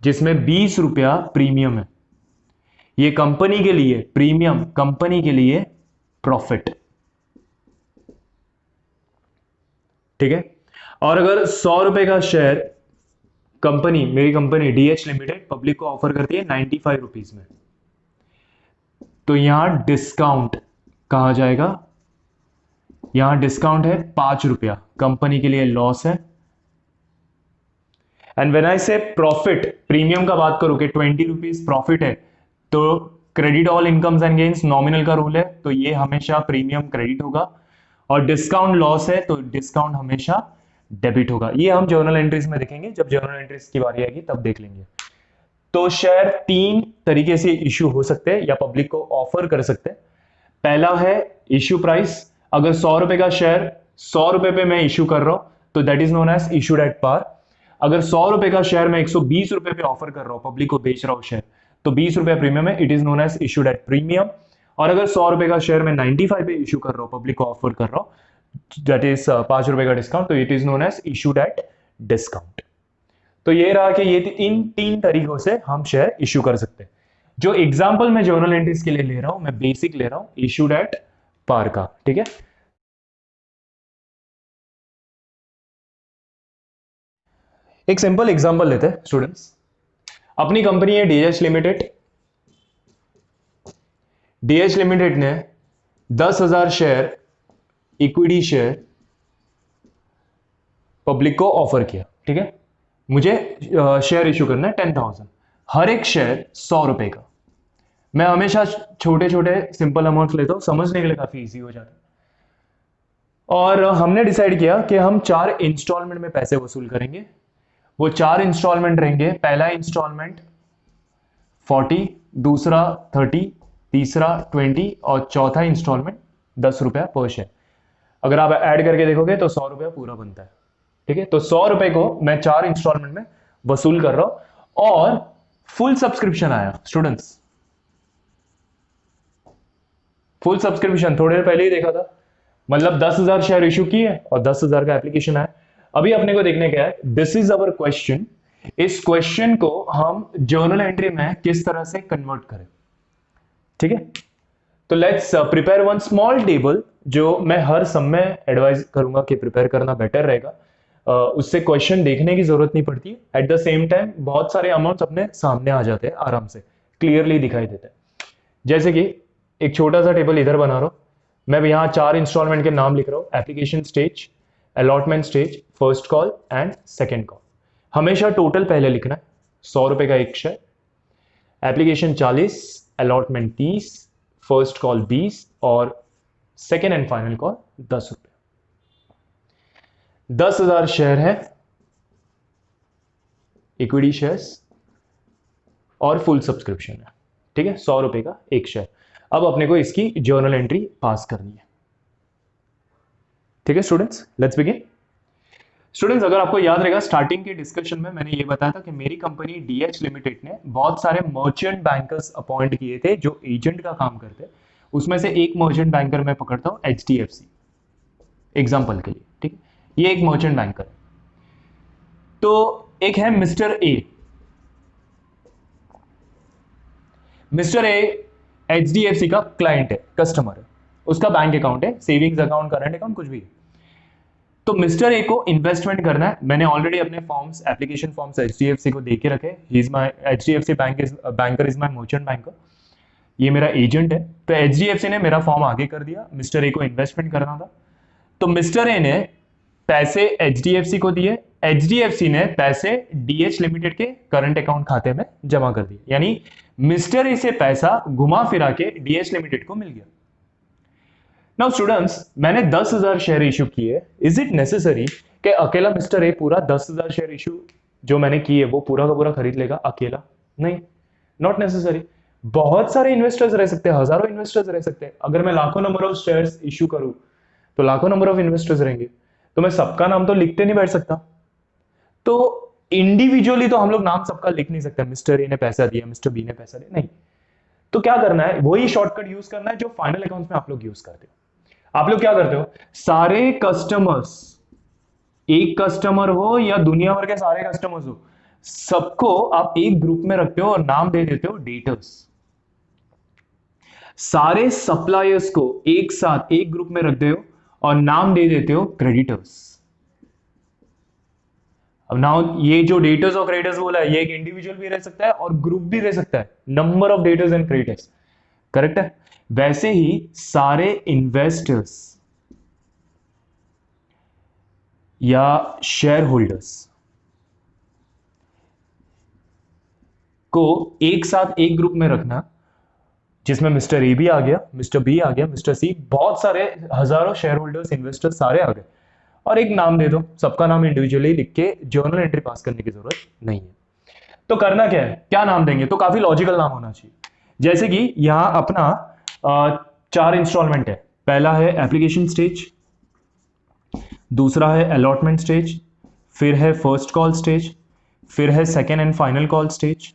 [SPEAKER 1] जिसमें 20 रुपया प्रीमियम है। ये कंपनी के लिए प्रीमियम, कंपनी के लिए प्रॉफिट, ठीक है। और अगर 100 रुपए का शेयर कंपनी, मेरी कंपनी DH लिमिटेड पब्लिक को ऑफर करती है 95 रुपीज में, तो यहां डिस्काउंट कहा जाएगा, यहां डिस्काउंट है 5 रुपया, कंपनी के लिए लॉस है। एंड व्हेन आई से प्रॉफिट, प्रीमियम का बात करूं कि 20 रुपीज प्रॉफिट है, तो credit all incomes and gains nominal का रूल है, तो ये हमेशा प्रीमियम क्रेडिट होगा, और डिस्काउंट लॉस है तो डिस्काउंट हमेशा डेबिट होगा। ये हम जर्नल एंट्रीज में देखेंगे, जब जर्नल एंट्रीज की बारी आएगी तब देख लेंगे। तो शेयर 3 तरीके से इश्यू हो सकते हैं या पब्लिक को ऑफर कर सकते हैं। पहला है इश्यू प्राइस, अगर 100 रुपए का शेयर 100 रुपए पे मैं इश्यू कर रहा हूं तो that is known as issued at par. अगर 100 रुपए का शेयर मैं 120 रुपए पे ऑफर कर रहा हूं, पब्लिक को बेच रहा हूं शेयर, तो 20 रुपया प्रीमियम है, it is known as issued at premium. और अगर 100 रुपए का शेयर मैं 95 पे इश्यू कर रहा हूं, पब्लिक को ऑफर कर रहा हूं, दैट इज 5 रुपए का डिस्काउंट, तो it is known as issued at discount. तो ये रहा कि ये इन 3 तरीकों से हम शेयर इश्यू कर सकते हैं। जो एग्जांपल मैं जर्नल एंट्रीज के लिए ले रहा हूं, मैं बेसिक ले रहा हूं इश्यूड एट पार का, ठीक है। एक सिंपल एग्जांपल लेते हैं स्टूडेंट्स। अपनी कंपनी है DH लिमिटेड, DH लिमिटेड ने 10,000 शेयर इक्विटी शेयर पब्लिक को ऑफर किया, ठीक है। मुझे शेयर इश्यू करना है 10,000, हर एक शेयर 100 रुपए का। मैं हमेशा छोटे छोटे सिंपल अमाउंट लेता हूं, समझने के लिए काफी इजी हो जाता है। और हमने डिसाइड किया कि हम 4 इंस्टॉलमेंट में पैसे वसूल करेंगे। वो 4 इंस्टॉलमेंट रहेंगे, पहला इंस्टॉलमेंट 40, दूसरा 30, तीसरा 20 और चौथा इंस्टॉलमेंट 10 रुपया पर शेयर। अगर आप ऐड करके देखोगे तो 100 रुपया पूरा बनता है, ठीक है। तो 100 रुपए को मैं 4 इंस्टॉलमेंट में वसूल कर रहा हूं, और फुल सब्सक्रिप्शन आया स्टूडेंट्स, फुल सब्सक्रिप्शन थोड़ी देर पहले ही देखा था, मतलब 10,000 शेयर इश्यू किए और 10,000 का एप्लीकेशन आया। अभी अपने को देखने क्या है, दिस इज अवर क्वेश्चन, इस क्वेश्चन को हम जर्नल एंट्री में किस तरह से कन्वर्ट करें, ठीक है। तो let's prepare one small table, जो मैं हर समय एडवाइस करूंगा कि प्रिपेयर करना बेटर रहेगा। उससे क्वेश्चन देखने की जरूरत नहीं पड़ती है, एट द सेम टाइम बहुत सारे अमाउंट्स अपने सामने आ जाते हैं, आराम से क्लियरली दिखाई देते हैं। जैसे कि एक छोटा सा टेबल इधर बना रहा हूं, मैं यहाँ 4 इंस्टॉलमेंट के नाम लिख रहा हूँ, application stage, allotment stage, first call and second call. हमेशा टोटल पहले लिखना है, 100 रुपए का एक share, application 40, allotment 30, first call 20 और सेकेंड एंड फाइनल कॉल 10 रुपए। 10,000 शेयर है इक्विटी शेयर्स और फुल सब्सक्रिप्शन है, ठीक है, 100 रुपए का एक शेयर। अब अपने को इसकी जर्नल एंट्री पास करनी है, ठीक है स्टूडेंट्स, लेट्स बिगिन। स्टूडेंट्स, अगर आपको याद रहेगा स्टार्टिंग के डिस्कशन में मैंने ये बताया था कि मेरी कंपनी डीएच लिमिटेड ने बहुत सारे मर्चेंट बैंकर्स अपॉइंट किए थे जो एजेंट का काम करते। उसमें से एक मर्चेंट बैंकर मैं पकड़ता हूं एचडीएफसी एग्जांपल के लिए, ठीक है, ये एक मर्चेंट बैंकर। तो एक है mister A. Mister A HDFC का क्लाइंट है, कस्टमर है, उसका बैंक अकाउंट है, सेविंग्स अकाउंट, करंट अकाउंट, कुछ भी है। तो मिस्टर ए को इन्वेस्टमेंट करना है। मैंने ऑलरेडी अपने फॉर्म्स, एप्लीकेशन फॉर्म्स एचडीएफसी को देके रखे। He is my HDFC banker is my merchant banker, ये मेरा एजेंट है। तो एचडीएफसी ने मेरा फॉर्म आगे कर दिया, मिस्टर ए को इन्वेस्टमेंट करना था। तो मिस्टर ए ने पैसे एचडीएफसी को दिए, एचडीएफसी ने पैसे डीएच लिमिटेड के करंट अकाउंट खाते में जमा कर दिए, यानी मिस्टर ए से पैसा घुमा फिरा के डीएच लिमिटेड को मिल गया। नाउ स्टूडेंट्स, मैंने 10,000 शेयर इशू किए। इज इट नेसेसरी कि अकेला मिस्टर ए पूरा 10,000 शेयर इशू जो मैंने किए वो पूरा का पूरा खरीद लेगा अकेला? नहीं, नॉट नेसेसरी। बहुत सारे इन्वेस्टर्स रह सकते हैं, हजारों इन्वेस्टर्स रह सकते हैं। अगर मैं लाखों नंबर ऑफ शेयर्स इशू करूं तो लाखों नंबर ऑफ इन्वेस्टर्स रहेंगे, तो मैं सबका नाम तो लिखते नहीं बैठ सकता। तो इंडिविजुअली तो हम लोग नाम सबका लिख नहीं सकते, मिस्टर ए ने पैसा दिया, मिस्टर बी ने पैसा दिया, नहीं। तो क्या करना है, वही शॉर्टकट यूज करना है जो फाइनल अकाउंट्स में आप लोग यूज करते हो। आप लोग क्या करते हो, सारे कस्टमर्स, एक कस्टमर हो या दुनिया भर के सारे कस्टमर्स हो, सबको आप एक ग्रुप में रखते हो और नाम दे देते हो डेटर्स। सारे सप्लायर्स को एक साथ एक ग्रुप में रखते हो और नाम दे देते हो क्रेडिटर्स। अब नाउ ये जो डेटर्स और क्रेडिटर्स बोला है, ये एक इंडिविजुअल भी रह सकता है और ग्रुप भी रह सकता है, number of debtors and creditors, correct है। वैसे ही सारे इन्वेस्टर्स या शेयर होल्डर्स को एक साथ एक ग्रुप में रखना, जिसमें मिस्टर ए भी आ गया, मिस्टर बी आ गया, मिस्टर सी, बहुत सारे हजारों शेयर होल्डर्स, इन्वेस्टर्स सारे आ गए, और एक नाम दे दो, सबका नाम इंडिविजुअली लिख के जर्नल एंट्री पास करने की जरूरत नहीं है। तो करना क्या है, क्या नाम देंगे, तो काफी लॉजिकल नाम होना चाहिए। जैसे कि यहां अपना 4 इंस्टॉलमेंट है। पहला है एप्लीकेशन स्टेज, दूसरा है अलॉटमेंट स्टेज, फिर है फर्स्ट कॉल स्टेज, फिर है second and final call stage,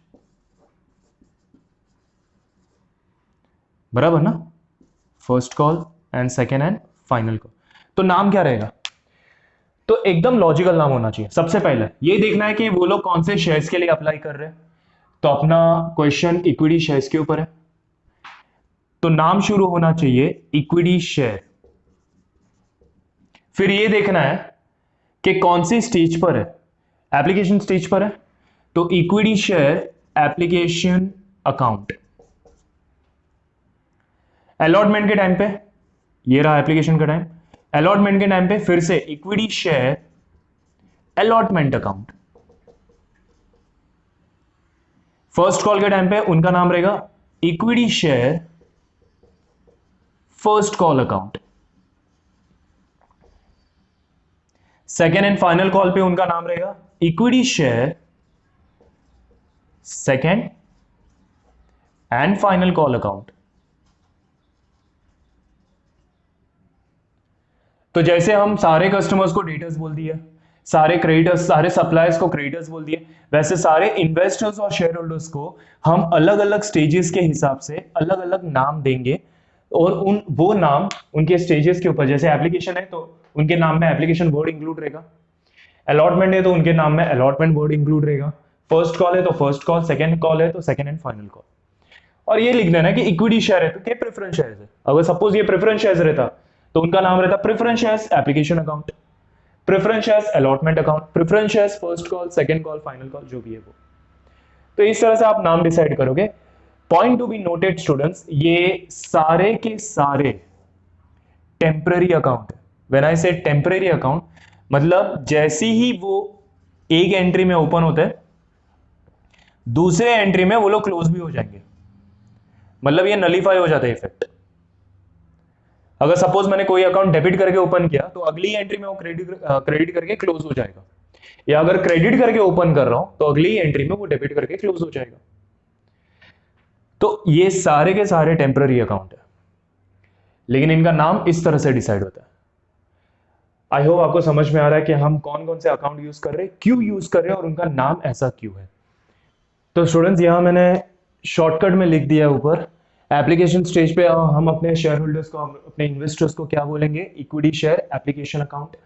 [SPEAKER 1] बराबर ना, first call and second and final call. तो नाम क्या रहेगा, तो एकदम लॉजिकल नाम होना चाहिए। सबसे पहले ये देखना है कि वो लोग कौन से शेयर्स के लिए अप्लाई कर रहे हैं, तो अपना क्वेश्चन इक्विटी शेयर्स के ऊपर है, तो नाम शुरू होना चाहिए इक्विटी शेयर। फिर ये देखना है कि कौन सी स्टेज पर है, एप्लीकेशन स्टेज पर है, तो equity share application account. Allotment के टाइम पे, ये रहा एप्लीकेशन का टाइम, अलॉटमेंट के टाइम पे फिर से equity share allotment account. First call के टाइम पे उनका नाम रहेगा equity share first call account. Second and final call पे उनका नाम रहेगा equity share second and final call account. तो जैसे हम सारे कस्टमर्स को डेटर्स बोल दिया, सारे क्रेडिटर्स, सारे सप्लायर्स को क्रेडिटर्स बोल दिए, वैसे सारे इन्वेस्टर्स और शेयर होल्डर्स को हम अलग अलग स्टेजेस के हिसाब से अलग अलग नाम देंगे, और वो नाम उनके स्टेजेस के ऊपर, जैसे एप्लीकेशन है तो उनके नाम में एप्लीकेशन वर्ड इंक्लूड रहेगा, अलॉटमेंट है तो उनके नाम में अलॉटमेंट वर्ड इंक्लूड रहेगा, फर्स्ट कॉल है तो फर्स्ट कॉल, सेकंड कॉल है तो सेकंड एंड फाइनल कॉल। और ये लिख देना कि इक्विटी शेयर है तो क्या प्रेफरेंस शेयर है। अगर सपोज ये प्रेफरेंस शेयर रहता तो उनका नाम रहता preference shares application account, preference shares allotment account, preference shares first call, second call, final call, जो भी है वो। तो इस तरह से आप नाम डिसाइड करोगे। Point to be noted students, ये सारे के सारे टेम्पररी अकाउंट है। व्हेन आई से टेम्पररी अकाउंट मतलब जैसी ही वो एक एंट्री में ओपन होते हैं दूसरे एंट्री में वो लोग क्लोज भी हो जाएंगे, मतलब ये नलीफाई हो जाता है इफेक्ट। अगर सपोज मैंने कोई अकाउंट डेबिट करके ओपन किया तो अगली एंट्री में वो क्रेडिट करके क्लोज हो जाएगा, या अगर क्रेडिट करके ओपन कर रहा हूं तो अगली एंट्री में वो डेबिट करके क्लोज हो जाएगा। तो ये सारे के सारे टेम्पररी अकाउंट है, लेकिन इनका नाम इस तरह से डिसाइड होता है। आई होप आपको समझ में आ रहा है कि हम कौन कौन से अकाउंट यूज कर रहे हैं, क्यों यूज कर रहे हैं और उनका नाम ऐसा क्यों है। तो स्टूडेंट्स यहां मैंने शॉर्टकट में लिख दिया ऊपर, एप्लीकेशन स्टेज पे हम अपने शेयर होल्डर्स को, अपने इन्वेस्टर्स को क्या बोलेंगे, equity share application account.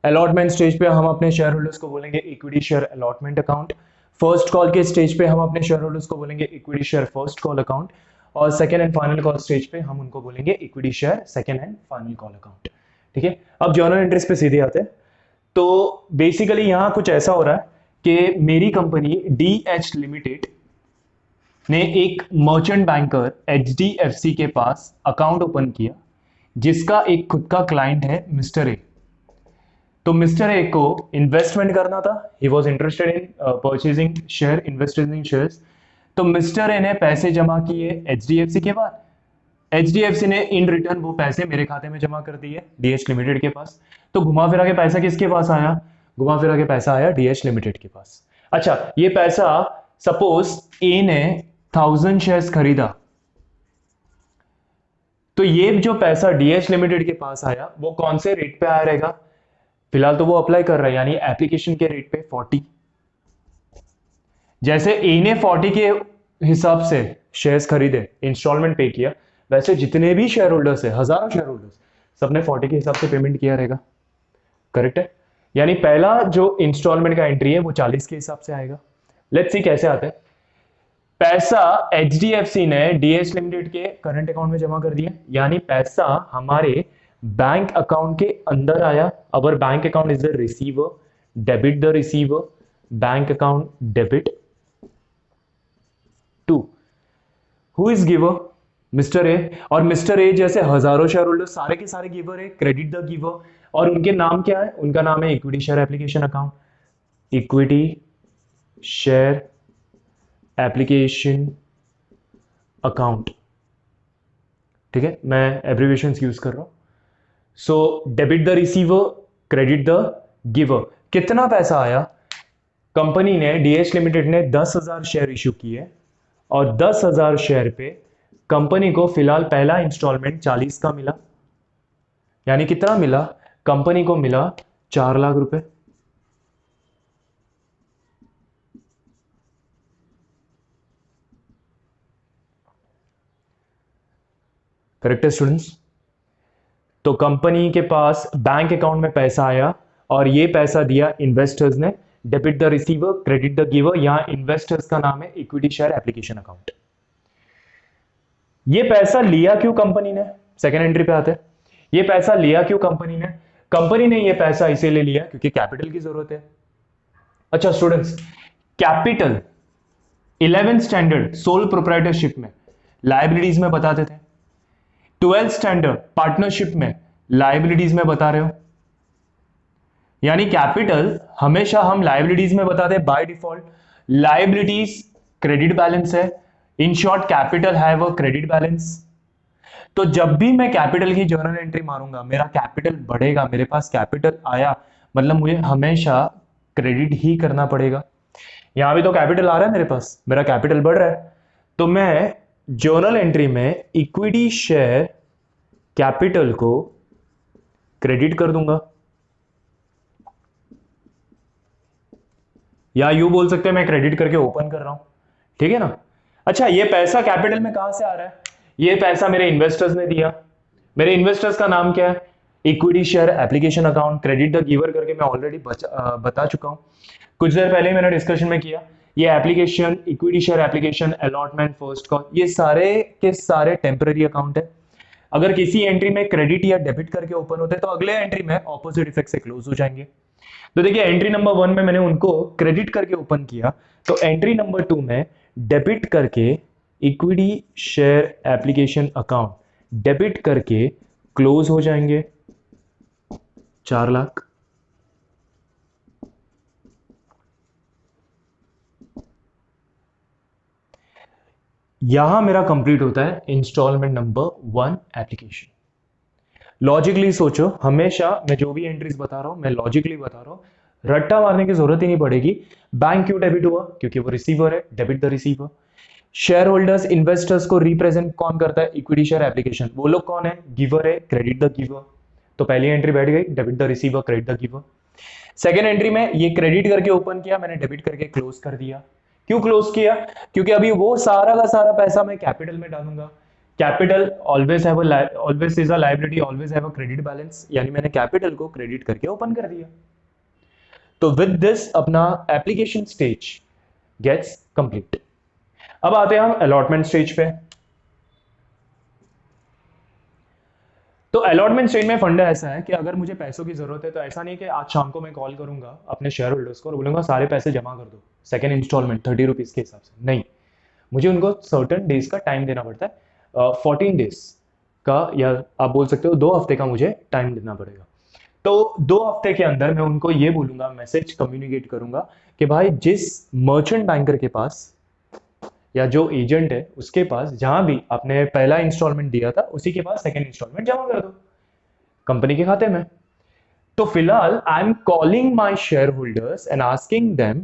[SPEAKER 1] Allotment stage पे हम अपने शेयर होल्डर्स को बोलेंगे equity share allotment account. First call के स्टेज पे हम अपने शेयर होल्डर्स को बोलेंगे equity share first call account. और second and final call stage पे हम उनको बोलेंगे equity share second and final call account. ठीक है, अब जर्नल एंट्रीज पे सीधे आते हैं। तो बेसिकली यहां कुछ ऐसा हो रहा है कि मेरी कंपनी डीएच लिमिटेड ने एक मर्चेंट बैंकर एचडीएफसी के पास अकाउंट ओपन किया, जिसका एक खुद का क्लाइंट है मिस्टर ए। तो मिस्टर ए को इन्वेस्टमेंट करना था, he was interested in purchasing share, invested in shares. तो मिस्टर ए ने पैसे जमा किए एचडीएफसी के बाद, एचडीएफसी ने इन रिटर्न वो पैसे मेरे खाते में जमा कर दिए डीएच लिमिटेड के पास। तो घुमा फिरा के पैसा किसके पास आया, घुमा फिरा के पैसा आया डीएच लिमिटेड के पास। अच्छा, ये पैसा सपोज ए ने 1000 शेयर्स खरीदा, तो ये जो पैसा डीएच लिमिटेड के पास आया वो कौन से रेट पे आया रहेगा, फिलहाल तो वो अप्लाई कर रहा है यानी एप्लीकेशन के रेट पे 40। जैसे ए ने 40 के हिसाब से शेयर्स खरीदे, इंस्टॉलमेंट पे किया, वैसे जितने भी शेयर होल्डर्स है, हजारों शेयर होल्डर्स, सबने 40 के हिसाब से पेमेंट किया रहेगा। करेक्ट है, यानी पहला जो इंस्टॉलमेंट का एंट्री है वो 40 के हिसाब से आएगा। लेट्स सी कैसे आते हैं। पैसा एचडीएफसी ने डीएच लिमिटेड के करंट अकाउंट में जमा कर दिया, यानी पैसा हमारे बैंक अकाउंट के अंदर आया। Our bank account is the receiver, debit the receiver, bank account debit to who is giver, mister A. और मिस्टर ए जैसे हजारों शेयर होल्डर सारे के सारे गिवर है, क्रेडिट द गिवर। और उनके नाम क्या है, उनका नाम है equity share application account, equity share application account. ठीक है, मैं एब्रीविएशंस यूज कर रहा हूं। So debit the receiver, credit the giver. कितना पैसा आया, कंपनी ने डीएच लिमिटेड ने 10,000 शेयर इश्यू किए और 10,000 शेयर पे कंपनी को फिलहाल पहला इंस्टॉलमेंट 40 का मिला, यानी कितना मिला, कंपनी को मिला 4 लाख रुपए। करेक्ट है स्टूडेंट्स। तो कंपनी के पास बैंक अकाउंट में पैसा आया और ये पैसा दिया इन्वेस्टर्स ने, debit the receiver, credit the giver. यहां इन्वेस्टर्स का नाम है इक्विटी शेयर एप्लीकेशन अकाउंट। ये पैसा लिया क्यों कंपनी ने, सेकेंड एंट्री पे आते हैं। ये पैसा लिया क्यों कंपनी ने, कंपनी ने ये पैसा इसीलिए लिया क्योंकि कैपिटल की जरूरत है। अच्छा students, capital 11th standard sole proprietorship में लाइबिलिटीज में बताते थे, 12th स्टैंडर्ड पार्टनरशिप में लाइबिलिटीज में बता रहे हो। यानी कैपिटल हमेशा हम लाइबिलिटीज में बताते हैं by default. Liabilities credit balance है, इन शॉर्ट कैपिटल है वो क्रेडिट बैलेंस। तो जब भी मैं कैपिटल की जर्नल एंट्री मारूंगा मेरा कैपिटल बढ़ेगा, मेरे पास कैपिटल आया मतलब मुझे हमेशा क्रेडिट ही करना पड़ेगा। यहां भी तो कैपिटल आ रहा है मेरे पास, मेरा कैपिटल बढ़ रहा है, तो मैं जर्नल एंट्री में इक्विटी शेयर कैपिटल को क्रेडिट कर दूंगा, या यू बोल सकते हैं मैं क्रेडिट करके ओपन कर रहा हूं। ठीक है ना। अच्छा, ये पैसा कैपिटल में कहां से आ रहा है, ये पैसा मेरे इन्वेस्टर्स ने दिया। मेरे इन्वेस्टर्स का नाम क्या है, equity share application account, credit the giver करके मैं ऑलरेडी बता चुका हूं, कुछ देर पहले मैंने डिस्कशन में किया। ये application, equity share application, allotment, first call, ये सारे के सारे टेम्पररी अकाउंट है। अगर किसी एंट्री में क्रेडिट या डेबिट करके ओपन होते हैं तो अगले एंट्री में ऑपोजिट इफेक्ट से क्लोज हो जाएंगे। तो देखिए एंट्री नंबर 1 में मैंने उनको क्रेडिट करके ओपन किया, तो एंट्री नंबर 2 में डेबिट करके equity share application account debit करके क्लोज हो जाएंगे 4 लाख। यहां मेरा कंप्लीट होता है इंस्टॉलमेंट नंबर 1 एप्लीकेशन। लॉजिकली सोचो, हमेशा मैं जो भी एंट्रीज बता रहा हूं मैं लॉजिकली बता रहा हूं, रट्टा मारने की जरूरत ही नहीं पड़ेगी। बैंक क्यों डेबिट हुआ? क्योंकि वो रिसीवर है, debit the receiver. Share holders, investors को रिप्रेजेंट कौन करता है? Equity share application. वो लोग कौन है? गिवर है, क्रेडिट द गिवर। तो पहली एंट्री बैठ गई, debit the receiver, credit the giver. Second entry में ये क्रेडिट करके ओपन किया, मैंने डेबिट करके क्लोज कर दिया। क्यों क्लोज किया? क्योंकि अभी वो सारा का सारा पैसा मैं कैपिटल में डालूंगा। Capital always have always is a liability, always have a credit balance, यानी मैंने कैपिटल को क्रेडिट करके ओपन कर दिया। तो विद दिस अपना एप्लीकेशन स्टेज गेट्स कंप्लीट। अब आते हैं हम अलॉटमेंट स्टेज पे। तो अलॉटमेंट स्टेज में फंडा ऐसा है कि अगर मुझे पैसों की जरूरत है तो ऐसा नहीं कि आज शाम को मैं कॉल करूंगा अपने शेयर होल्डर्स को और बोलूंगा सारे पैसे जमा कर दो सेकेंड इंस्टॉलमेंट 30 रुपीज के हिसाब से। नहीं, मुझे उनको सर्टन डेज का टाइम देना पड़ता है। 14 डेज का, या आप बोल सकते हो 2 हफ्ते का मुझे टाइम देना पड़ेगा। तो 2 हफ्ते के अंदर मैं उनको ये बोलूंगा, मैसेज कम्युनिकेट करूंगा कि भाई जिस मर्चेंट बैंकर के पास या जो एजेंट है उसके पास जहां भी आपने पहला इंस्टॉलमेंट दिया था उसी के पास सेकेंड इंस्टॉलमेंट जमा कर दो कंपनी के खाते में। तो फिलहाल I am calling my share holders and asking them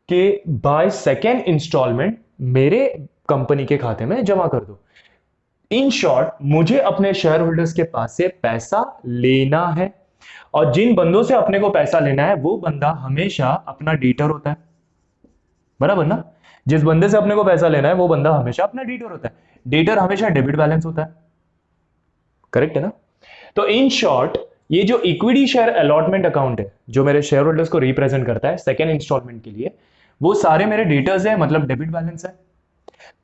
[SPEAKER 1] कि बाय सेकेंड इंस्टॉलमेंट मेरे कंपनी के खाते में जमा कर दो। इन शॉर्ट, मुझे अपने शेयर होल्डर्स के पास से पैसा लेना है, और जिन बंदों से अपने को पैसा लेना है वो बंदा हमेशा अपना डीटर होता है, बराबर ना? जिस बंदे से अपने को पैसा लेना है वो बंदा हमेशा अपना डीटर होता है। डीटर हमेशा डेबिट बैलेंस होता है, करेक्ट है ना? तो इन शॉर्ट, ये जो इक्विटी शेयर अलॉटमेंट अकाउंट है जो मेरे शेयर होल्डर्स को रिप्रेजेंट करता है सेकेंड इंस्टॉलमेंट के लिए, वो सारे मेरे डेटर्स है, मतलब डेबिट बैलेंस है।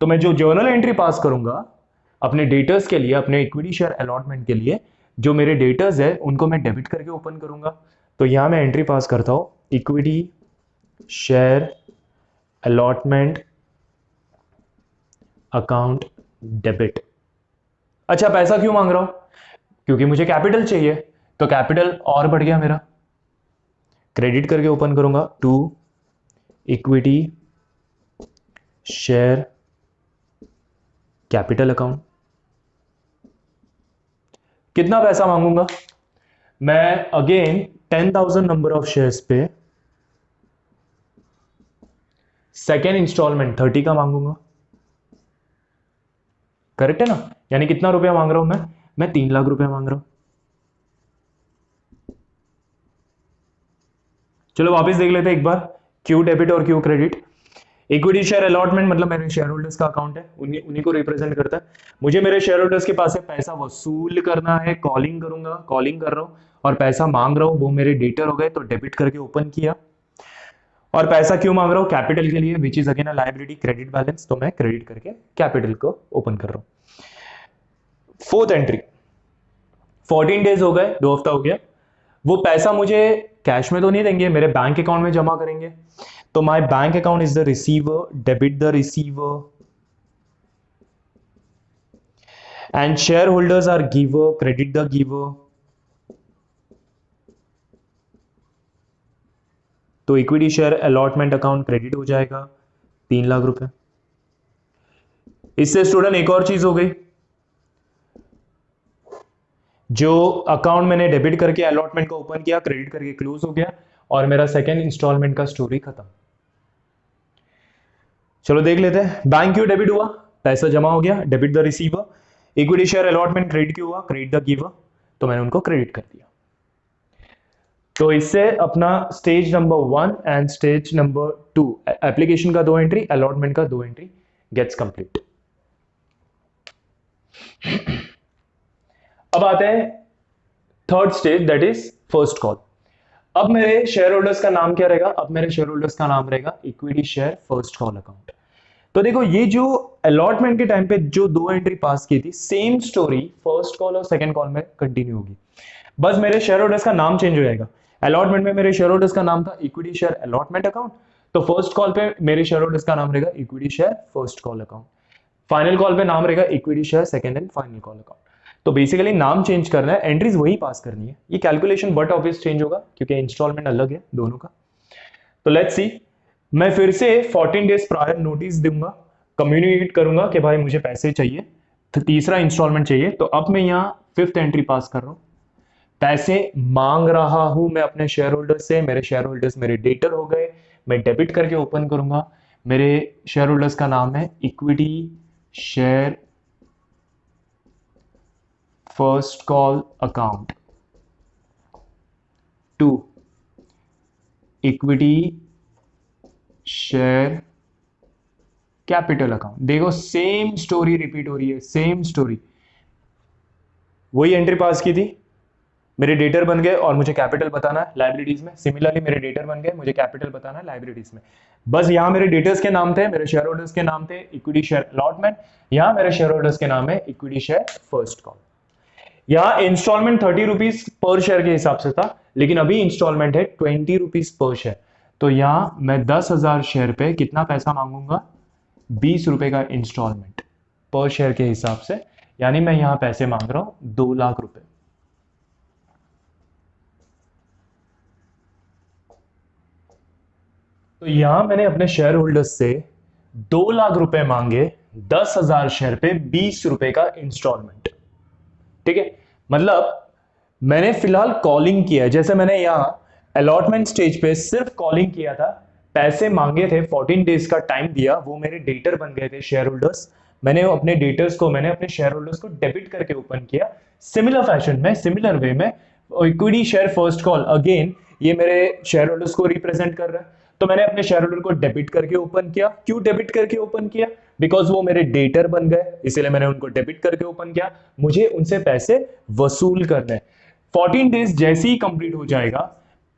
[SPEAKER 1] तो मैं जो जर्नल एंट्री पास करूंगा अपने डेटर्स के लिए, अपने इक्विटी शेयर अलॉटमेंट के लिए, जो मेरे डेटर्स है उनको मैं डेबिट करके ओपन करूंगा। तो यहां मैं एंट्री पास करता हूं, equity share allotment account debit. अच्छा, पैसा क्यों मांग रहा हूं? क्योंकि मुझे कैपिटल चाहिए, तो कैपिटल और बढ़ गया मेरा, क्रेडिट करके ओपन करूंगा to equity share capital account. कितना पैसा मांगूंगा मैं? अगेन 10,000 नंबर ऑफ शेयर्स पे सेकेंड इंस्टॉलमेंट 30 का मांगूंगा, करेक्ट है ना? यानी कितना रुपया मांग रहा हूं मैं 3 लाख रुपया मांग रहा हूं। चलो वापस देख लेते हैं एक बार, क्यों डेबिट और क्यों क्रेडिट। इक्विटी शेयर अलॉटमेंट मतलब मेरे शेयर होल्डर्स का अकाउंट है, उन्हीं को रिप्रेजेंट करता है। मुझे मेरे शेयर होल्डर्स के पास से पैसा वसूल करना है, कॉलिंग करूंगा, कॉलिंग कर रहा हूं और पैसा मांग रहा हूं, वो मेरे डेटर हो गए, तो डेबिट करके ओपन किया। और पैसा क्यों मांग रहा हूं? कैपिटल के लिए, which is again a liability, credit balance, तो मैं क्रेडिट करके कैपिटल को ओपन कर रहा हूं। फोर्थ एंट्री, 14 डेज हो गए, 2 हफ्ता हो गया। वो पैसा मुझे कैश में तो नहीं देंगे, मेरे बैंक अकाउंट में जमा करेंगे। तो my bank account is the receiver, debit the receiver, and share holders are giver, credit the giver. तो equity share allotment account credit हो जाएगा 3 लाख रुपए। इससे स्टूडेंट एक और चीज हो गई, जो अकाउंट मैंने डेबिट करके अलॉटमेंट को ओपन किया, क्रेडिट करके क्लोज हो गया, और मेरा सेकेंड इंस्टॉलमेंट का स्टोरी खत्म। चलो देख लेते हैं, बैंक क्यों डेबिट हुआ? पैसा जमा हो गया, debit the receiver. Equity share allotment credit क्यों हुआ? क्रेडिट द गिवर, तो मैंने उनको क्रेडिट कर दिया। तो इससे अपना stage number 1 and stage number 2, application का 2 एंट्री, अलॉटमेंट का 2 एंट्री गेट्स कंप्लीट। अब आते हैं third stage that is first call. अब मेरे शेयर होल्डर्स का नाम क्या रहेगा? अब मेरे शेयर होल्डर्स का नाम रहेगा equity share first call account. तो देखो ये जो अलॉटमेंट के टाइम पे जो दो एंट्री पास की थी, सेम स्टोरी फर्स्ट कॉल और सेकंड कॉल में कंटिन्यू होगी, बस मेरे शेयर होल्डर्स का नाम चेंज हो जाएगा। अलॉटमेंट में मेरे शेयर होल्डर्स का नाम था इक्विटी शेयर अलॉटमेंट अकाउंट, तो फर्स्ट कॉल पे मेरे शेयर होल्डर्स का नाम रहेगा equity share first call account, final call पे नाम रहेगा equity share second and final call account. तो बेसिकली नाम चेंज करना है, एंट्रीज वही पास करनी है। ये कैलकुलेशन बट ऑब्वियस चेंज होगा क्योंकि इंस्टॉलमेंट अलग है दोनों का। तो लेट्स सी, मैं फिर से 14 डेज प्रायर नोटिस दूंगा, कम्युनिकेट करूंगा कि भाई मुझे पैसे चाहिए, तो तीसरा इंस्टॉलमेंट चाहिए। तो अब मैं यहाँ फिफ्थ एंट्री पास कर रहा हूं, पैसे मांग रहा हूं मैं अपने शेयर होल्डर्स से। मेरे शेयर होल्डर्स मेरे डेटर हो गए, मैं डेबिट करके ओपन करूंगा। मेरे शेयर होल्डर्स का नाम है equity share first call account to equity share capital account. देखो सेम स्टोरी रिपीट हो रही है, सेम स्टोरी, वही एंट्री पास की थी, मेरे डेटर बन गए और मुझे कैपिटल बताना है लाइबिलिटीज में। सिमिलरली मेरे डेटर बन गए, मुझे कैपिटल बताना है लाइबिलिटीज में। बस यहां मेरे डेटर्स के नाम थे, मेरे शेयर होल्डर्स के नाम थे इक्विटी शेयर अलॉटमेंट, यहां मेरे शेयर होल्डर्स के नाम है इक्विटी शेयर फर्स्ट कॉल। यहां इंस्टॉलमेंट 30 रुपीज पर शेयर के हिसाब से था, लेकिन अभी इंस्टॉलमेंट है 20 रुपीज पर शेयर। तो यहां मैं 10,000 शेयर पे कितना पैसा मांगूंगा? 20 रुपए का इंस्टॉलमेंट पर शेयर के हिसाब से, यानी मैं यहां पैसे मांग रहा हूं 2 लाख रुपए। तो यहां मैंने अपने शेयर होल्डर्स से 2 लाख रुपए मांगे 10,000 शेयर पे 20 रुपए का इंस्टॉलमेंट। ठीक है, मतलब मैंने फिलहाल कॉलिंग किया है। जैसे मैंने यहां अलॉटमेंट स्टेज पे सिर्फ कॉलिंग किया था, पैसे मांगे थे, 14 डेज का टाइम दिया, वो मेरे डेटर बन गए थे शेयर होल्डर्स। मैंने अपने शेयर होल्डर्स को डेबिट करके ओपन किया। सिमिलर फैशन में, सिमिलर वे में equity share first call, again ये मेरे शेयर होल्डर्स को रिप्रेजेंट कर रहा है। तो मैंने अपने शेयर होल्डर को डेबिट करके ओपन किया। क्यों डेबिट करके ओपन किया? बिकॉज वो मेरे डेटर बन गए, इसलिए मैंने उनको डेबिट करके ओपन किया। मुझे उनसे पैसे वसूल करने हैं। 14 डेज जैसे ही कंप्लीट हो जाएगा,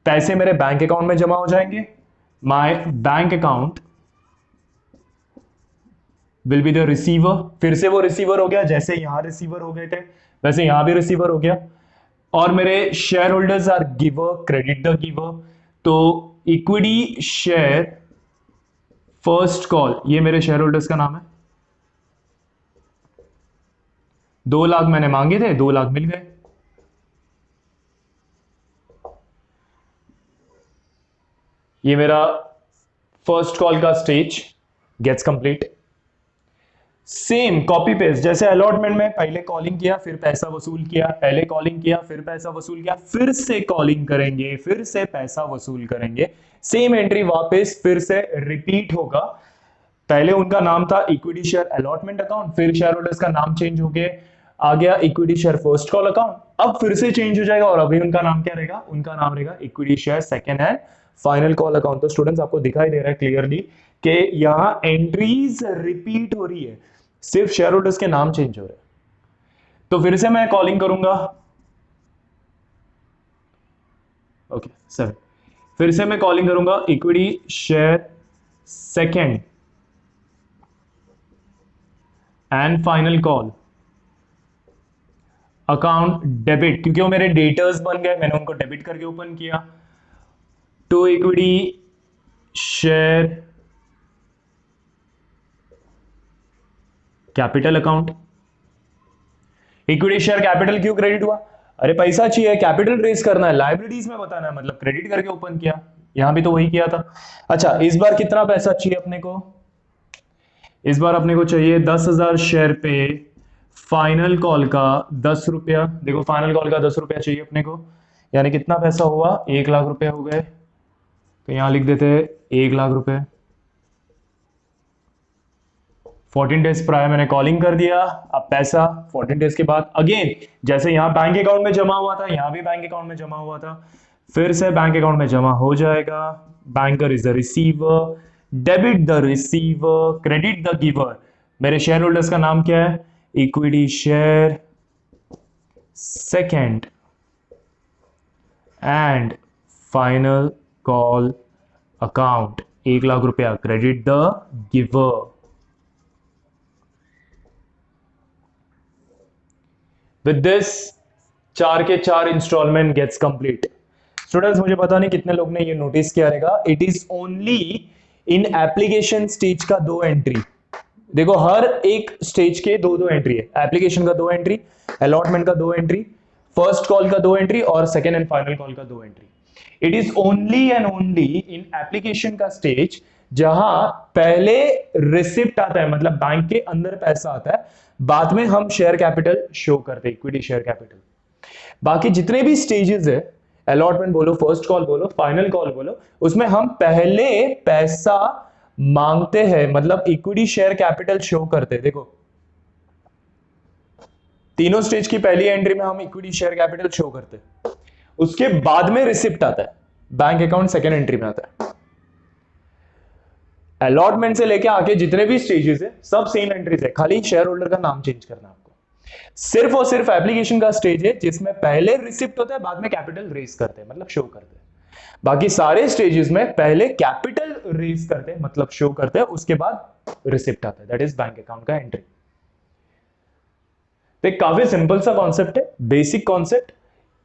[SPEAKER 1] पैसे मेरे बैंक अकाउंट में जमा हो जाएंगे। My bank account will be the receiver. फिर से वो रिसीवर हो गया, जैसे यहां रिसीवर हो गए थे वैसे यहां भी रिसीवर हो गया। और मेरे share holders are giver, credit the giver. तो इक्विटी शेयर फर्स्ट कॉल, ये मेरे शेयर होल्डर्स का नाम है। 2 लाख मैंने मांगे थे, 2 लाख मिल गए। ये मेरा फर्स्ट कॉल का stage gets complete. Same copy paste, जैसे अलॉटमेंट में पहले कॉलिंग किया फिर पैसा वसूल किया, पहले कॉलिंग किया फिर पैसा वसूल किया, फिर से कॉलिंग करेंगे फिर से पैसा वसूल करेंगे, सेम एंट्री वापस फिर से रिपीट होगा। पहले उनका नाम था इक्विटी शेयर अलॉटमेंट अकाउंट, फिर शेयर होल्डर्स का नाम चेंज हो गया, आ गया equity share first call account. अब फिर से चेंज हो जाएगा और अभी उनका नाम क्या रहेगा? उनका नाम रहेगा equity share second and final call account. तो स्टूडेंट्स आपको दिखाई दे रहा है क्लियरली कि यहां एंट्रीज रिपीट हो रही है, सिर्फ शेयर होल्डर्स के नाम चेंज हो रहे हैं। तो फिर से मैं कॉलिंग करूंगा, ओके सर, फिर से मैं कॉलिंग करूंगा equity share second and final call account debit, क्योंकि वो मेरे डेटर्स बन गए, मैंने उनको डेबिट करके ओपन किया। To equity share capital account. Equity share capital क्यों क्रेडिट हुआ? अरे पैसा चाहिए, कैपिटल रेज करना है, लाइबिलिटीज में बताना है, मतलब क्रेडिट करके ओपन किया, यहां भी तो वही किया था। अच्छा, इस बार कितना पैसा चाहिए अपने को? इस बार अपने को चाहिए 10,000 शेयर पे फाइनल कॉल का 10 रुपया। देखो फाइनल कॉल का 10 रुपया चाहिए अपने को, यानी कितना पैसा हुआ? 1 लाख रुपए हो गए। तो यहां लिख देते 1 लाख रुपए। 14 डेज प्रायर मैंने कॉलिंग कर दिया, अब पैसा 14 डेज के बाद अगेन जैसे यहां बैंक अकाउंट में जमा हुआ था, यहां भी बैंक अकाउंट में जमा हुआ था, फिर से बैंक अकाउंट में जमा हो जाएगा। Banker is the receiver, debit the receiver, credit the giver. मेरे शेयर होल्डर्स का नाम क्या है? Equity share second and final call account 1 lakh रुपया credit the giver. With this 4 के 4 इंस्टॉलमेंट गेट्स कंप्लीट। स्टूडेंट्स मुझे पता नहीं कितने लोग ने ये नोटिस किया रहेगा, it is only in application stage का 2 एंट्री। देखो हर एक स्टेज के 2 एंट्री है, एप्लीकेशन का 2 एंट्री, अलॉटमेंट का 2 एंट्री, फर्स्ट कॉल का 2 एंट्री और सेकेंड एंड फाइनल कॉल का 2 entry. It is only and only in application का स्टेज जहां पहले रिसिप्ट आता है, मतलब बैंक के अंदर पैसा आता है, बाद में हम शेयर कैपिटल शो करते हैं, इक्विटी शेयर कैपिटल। बाकी जितने भी स्टेजेस है, अलॉटमेंट बोलो, फर्स्ट कॉल बोलो, फाइनल कॉल बोलो, उसमें हम पहले पैसा मांगते हैं, मतलब इक्विटी शेयर कैपिटल शो करते हैं। देखो तीनों स्टेज की पहली एंट्री में हम इक्विटी शेयर कैपिटल शो करते हैं, उसके बाद में रिसिप्ट आता है, बैंक अकाउंट सेकेंड एंट्री में आता है। अलॉटमेंट से लेके आके जितने भी स्टेजेस है सब सेम एंट्रीज है, खाली शेयर होल्डर का नाम चेंज करना आपको। सिर्फ और सिर्फ एप्लीकेशन का स्टेज है जिसमें पहले रिसिप्ट होता है, बाद में कैपिटल रेज करते हैं, मतलब शो करते हैं। बाकी सारे स्टेजेस में पहले कैपिटल रेज करते हैं, मतलब शो करते हैं, उसके बाद रिसिप्ट आता है, दैट इज बैंक अकाउंट का एंट्री। तो काफी सिंपल सा कॉन्सेप्ट है, बेसिक कॉन्सेप्ट।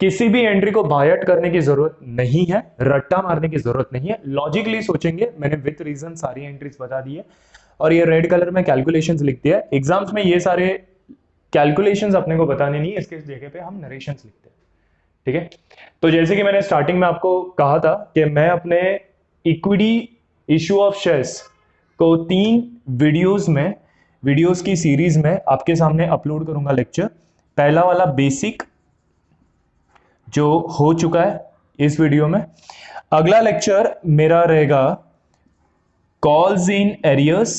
[SPEAKER 1] किसी भी एंट्री को बायट करने की जरूरत नहीं है, रट्टा मारने की जरूरत नहीं है, लॉजिकली सोचेंगे। मैंने विथ रीजन सारी एंट्रीज बता दी है और ये रेड कलर में कैलकुलेशंस लिख दिया है। एग्जाम्स में ये सारे कैलकुलेशंस अपने को बताने नहीं है, इसके जगह पे हम नरेशंस लिखते हैं, ठीक है। तो जैसे कि मैंने स्टार्टिंग में आपको कहा था कि मैं अपने इक्विटी इशू ऑफ शेयर्स को 3 वीडियोस की सीरीज में आपके सामने अपलोड करूंगा लेक्चर। पहला वाला बेसिक जो हो चुका है इस वीडियो में, अगला लेक्चर मेरा रहेगा calls in arrears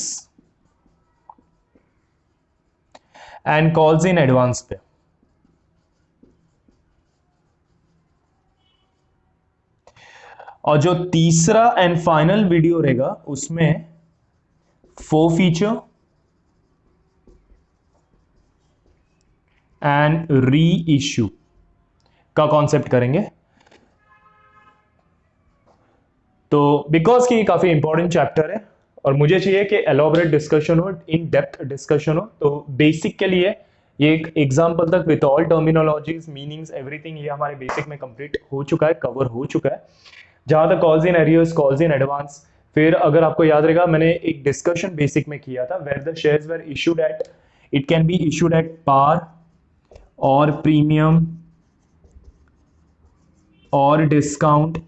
[SPEAKER 1] and calls in advance पे। और जो तीसरा एंड फाइनल वीडियो रहेगा उसमें फोरफीचर एंड री इश्यू का कॉन्सेप्ट करेंगे। तो बिकॉज कि काफी इंपॉर्टेंट चैप्टर है और मुझे चाहिए कि एलॉबरेट डिस्कशन हो, इन डेप्थ डिस्कशन हो, तो बेसिक के लिए ये एक एग्जाम्पल तक with all terminologies, meanings, everything ये हमारे बेसिक में कंप्लीट हो चुका है, कवर हो चुका है। जहां तक calls in arrears, calls in advance, फिर अगर आपको याद रहेगा मैंने एक डिस्कशन बेसिक में किया था, where the shares were issued at, it can be issued at par और प्रीमियम और डिस्काउंट।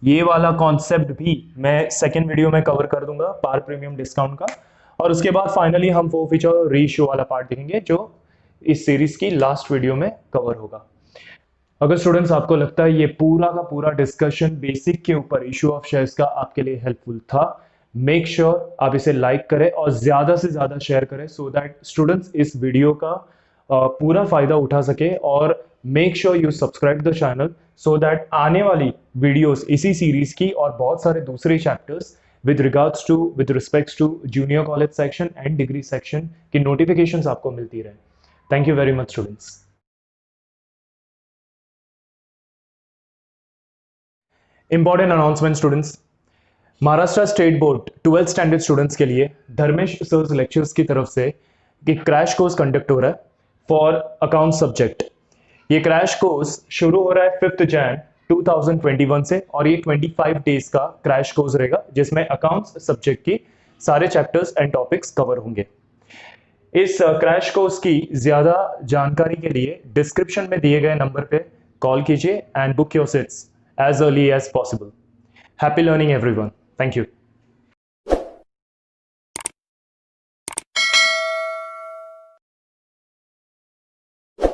[SPEAKER 1] ये वाला कॉन्सेप्ट भी मैं सेकेंड वीडियो में कवर कर दूंगा, पार, प्रीमियम, डिस्काउंट का। और उसके बाद फाइनली हम फोरफीचर और रीइश्यू वाला पार्ट देखेंगे जो इस सीरीज की लास्ट वीडियो में कवर होगा। अगर स्टूडेंट्स आपको लगता है ये पूरा का पूरा डिस्कशन बेसिक के ऊपर इशू ऑफ शेयर्स का आपके लिए हेल्पफुल था, मेक श्योर आप इसे लाइक करें और ज्यादा से ज्यादा शेयर करें, सो दैट स्टूडेंट्स इस वीडियो का पूरा फायदा उठा सके। और make sure you subscribe the channel so that आने वाली वीडियोस इसी सीरीज की और बहुत सारे दूसरे chapters with respects to junior college section and degree section की नोटिफिकेशंस आपको मिलती रहे। Thank you very much students. Important announcement students, Maharashtra state board 12th standard students के लिए धर्मेश सर्स लेक्चर्स की तरफ से एक क्रैश कोर्स कंडक्ट हो रहा है फॉर अकाउंट सब्जेक्ट। ये क्रैश कोर्स शुरू हो रहा है 5 Jan 2021 से और ये 25 डेज का क्रैश कोर्स रहेगा जिसमें अकाउंट्स सब्जेक्ट की सारे चैप्टर्स एंड टॉपिक्स कवर होंगे। इस क्रैश कोर्स की ज्यादा जानकारी के लिए डिस्क्रिप्शन में दिए गए नंबर पे कॉल कीजिए and book your seats as early as possible. Happy learning everyone. Thank you.